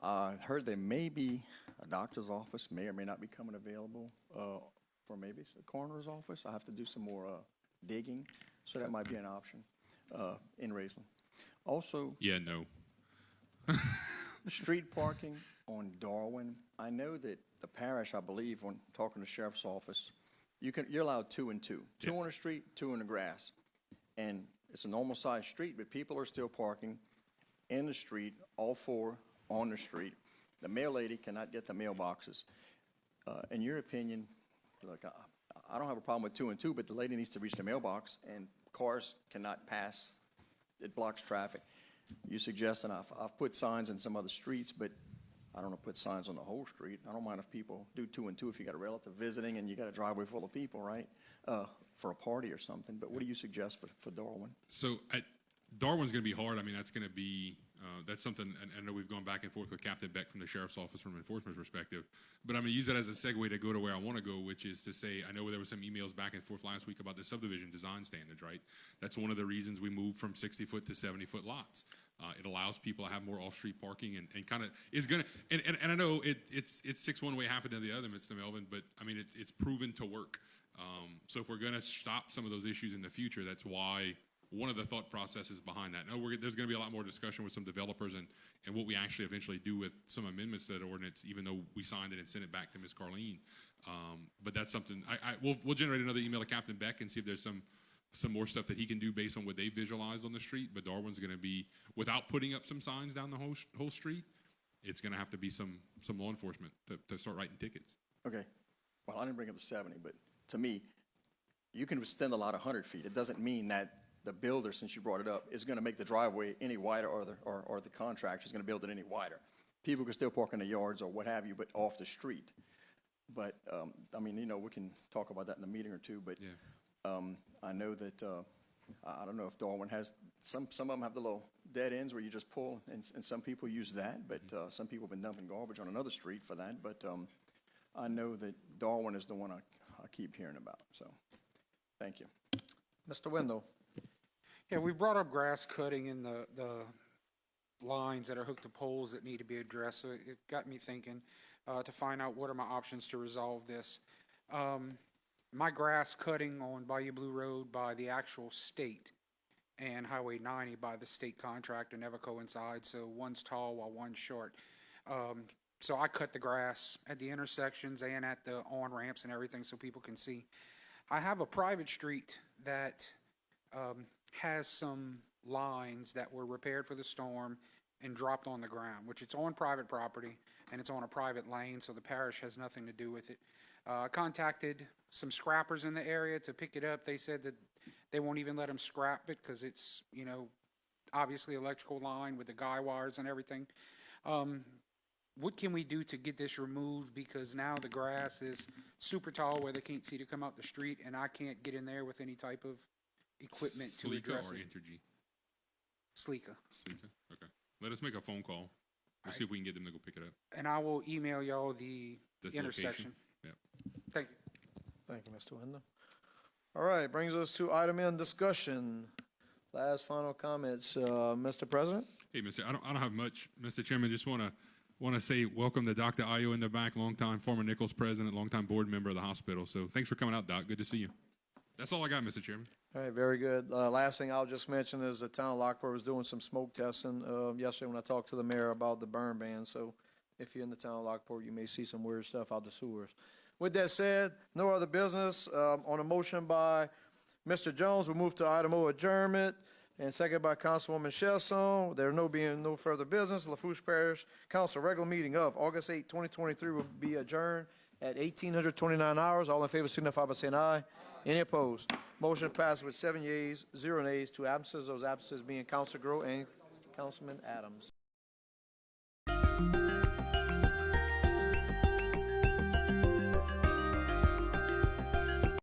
I heard there may be a doctor's office may or may not be coming available for maybe a coroner's office. I have to do some more digging, so that might be an option in Raisling. Also, yeah, no. street parking on Darwin. I know that the parish, I believe, when talking to the sheriff's office, you're allowed 2 and 2. 2 on the street, 2 in the grass. And it's a normal sized street, but people are still parking in the street, all 4 on the street. The mail lady cannot get the mailboxes. In your opinion, look, I don't have a problem with 2 and 2, but the lady needs to reach the mailbox, and cars cannot pass. It blocks traffic. You suggest, and I've put signs in some other streets, but I don't want to put signs on the whole street. I don't mind if people do 2 and 2 if you got a relative visiting and you got a driveway full of people, right? For a party or something. But what do you suggest for Darwin? So Darwin's going to be hard. I mean, that's going to be, that's something, and I know we've gone back and forth with Captain Beck from the Sheriff's Office from an enforcement perspective, but I'm going to use that as a segue to go to where I want to go, which is to say, I know there were some emails back and forth last week about the subdivision design standards, right? That's one of the reasons we moved from 60-foot to 70-foot lots. It allows people to have more off-street parking and kind of is going to, and I know it's 6 one way, half a dozen the other, Mr. Melvin, but I mean, it's proven to work. So if we're going to stop some of those issues in the future, that's why one of the thought processes behind that. Now, there's going to be a lot more discussion with some developers and what we actually eventually do with some amendments to that ordinance, even though we signed it and sent it back to Ms. Carleen. But that's something, we'll generate another email to Captain Beck and see if there's some more stuff that he can do based on what they visualized on the street. But Darwin's going to be, without putting up some signs down the whole street, it's going to have to be some law enforcement to start writing tickets. Okay. Well, I didn't bring up the 70, but to me, you can extend a lot 100 feet. It doesn't mean that the builder, since you brought it up, is going to make the driveway any wider, or the contractor is going to build it any wider. People can still park in the yards or what have you, but off the street. But, I mean, you know, we can talk about that in a meeting or two, but I know that, I don't know if Darwin has, some of them have the little dead ends where you just pull, and some people use that, but some people have been dumping garbage on another street for that. But I know that Darwin is the one I keep hearing about, so thank you. Mr. Wendell? Yeah, we brought up grass cutting in the lines that are hooked to poles that need to be addressed, so it got me thinking to find out what are my options to resolve this. My grass cutting on Bayou Blue Road by the actual state and Highway 90 by the state contractor never coincide, so one's tall while one's short. So I cut the grass at the intersections and at the on-ramps and everything so people can see. I have a private street that has some lines that were repaired for the storm and dropped on the ground, which it's on private property and it's on a private lane, so the parish has nothing to do with it. I contacted some scrappers in the area to pick it up. They said that they won't even let them scrap it because it's, you know, obviously electrical line with the guy wires and everything. What can we do to get this removed? Because now the grass is super tall where they can't see to come out the street, and I can't get in there with any type of equipment to address it. Sleeka or Entergy? Sleeka. Sleeka, okay. Let us make a phone call. We'll see if we can get them to go pick it up. And I will email y'all the This intersection. location? Yep. Thank you. Thank you, Mr. Wendell. All right, brings us to item in discussion. Last final comments, Mr. President? Hey, I don't have much, Mr. Chairman. Just want to say welcome to Dr. Ayo in the back, longtime former Nichols president, longtime board member of the hospital. So thanks for coming out, Doc. Good to see you. That's all I got, Mr. Chairman. All right, very good. Last thing I'll just mention is the town of Lockport was doing some smoke testing yesterday when I talked to the mayor about the burn ban. So if you're in the town of Lockport, you may see some weird stuff out the sewers. With that said, no other business. On a motion by Mr. Jones, we'll move to item O, adjournment, and second by Councilwoman Chesson. There being no further business, Lafourche Parish Council regular meeting of August 8, 2023 will be adjourned at 1829 hours. All in favor signify by saying aye. Any opposed? Motion passes with 7 yeas, 0 nays, 2 absences. Those absences being Councilor Grow and Councilman Adams.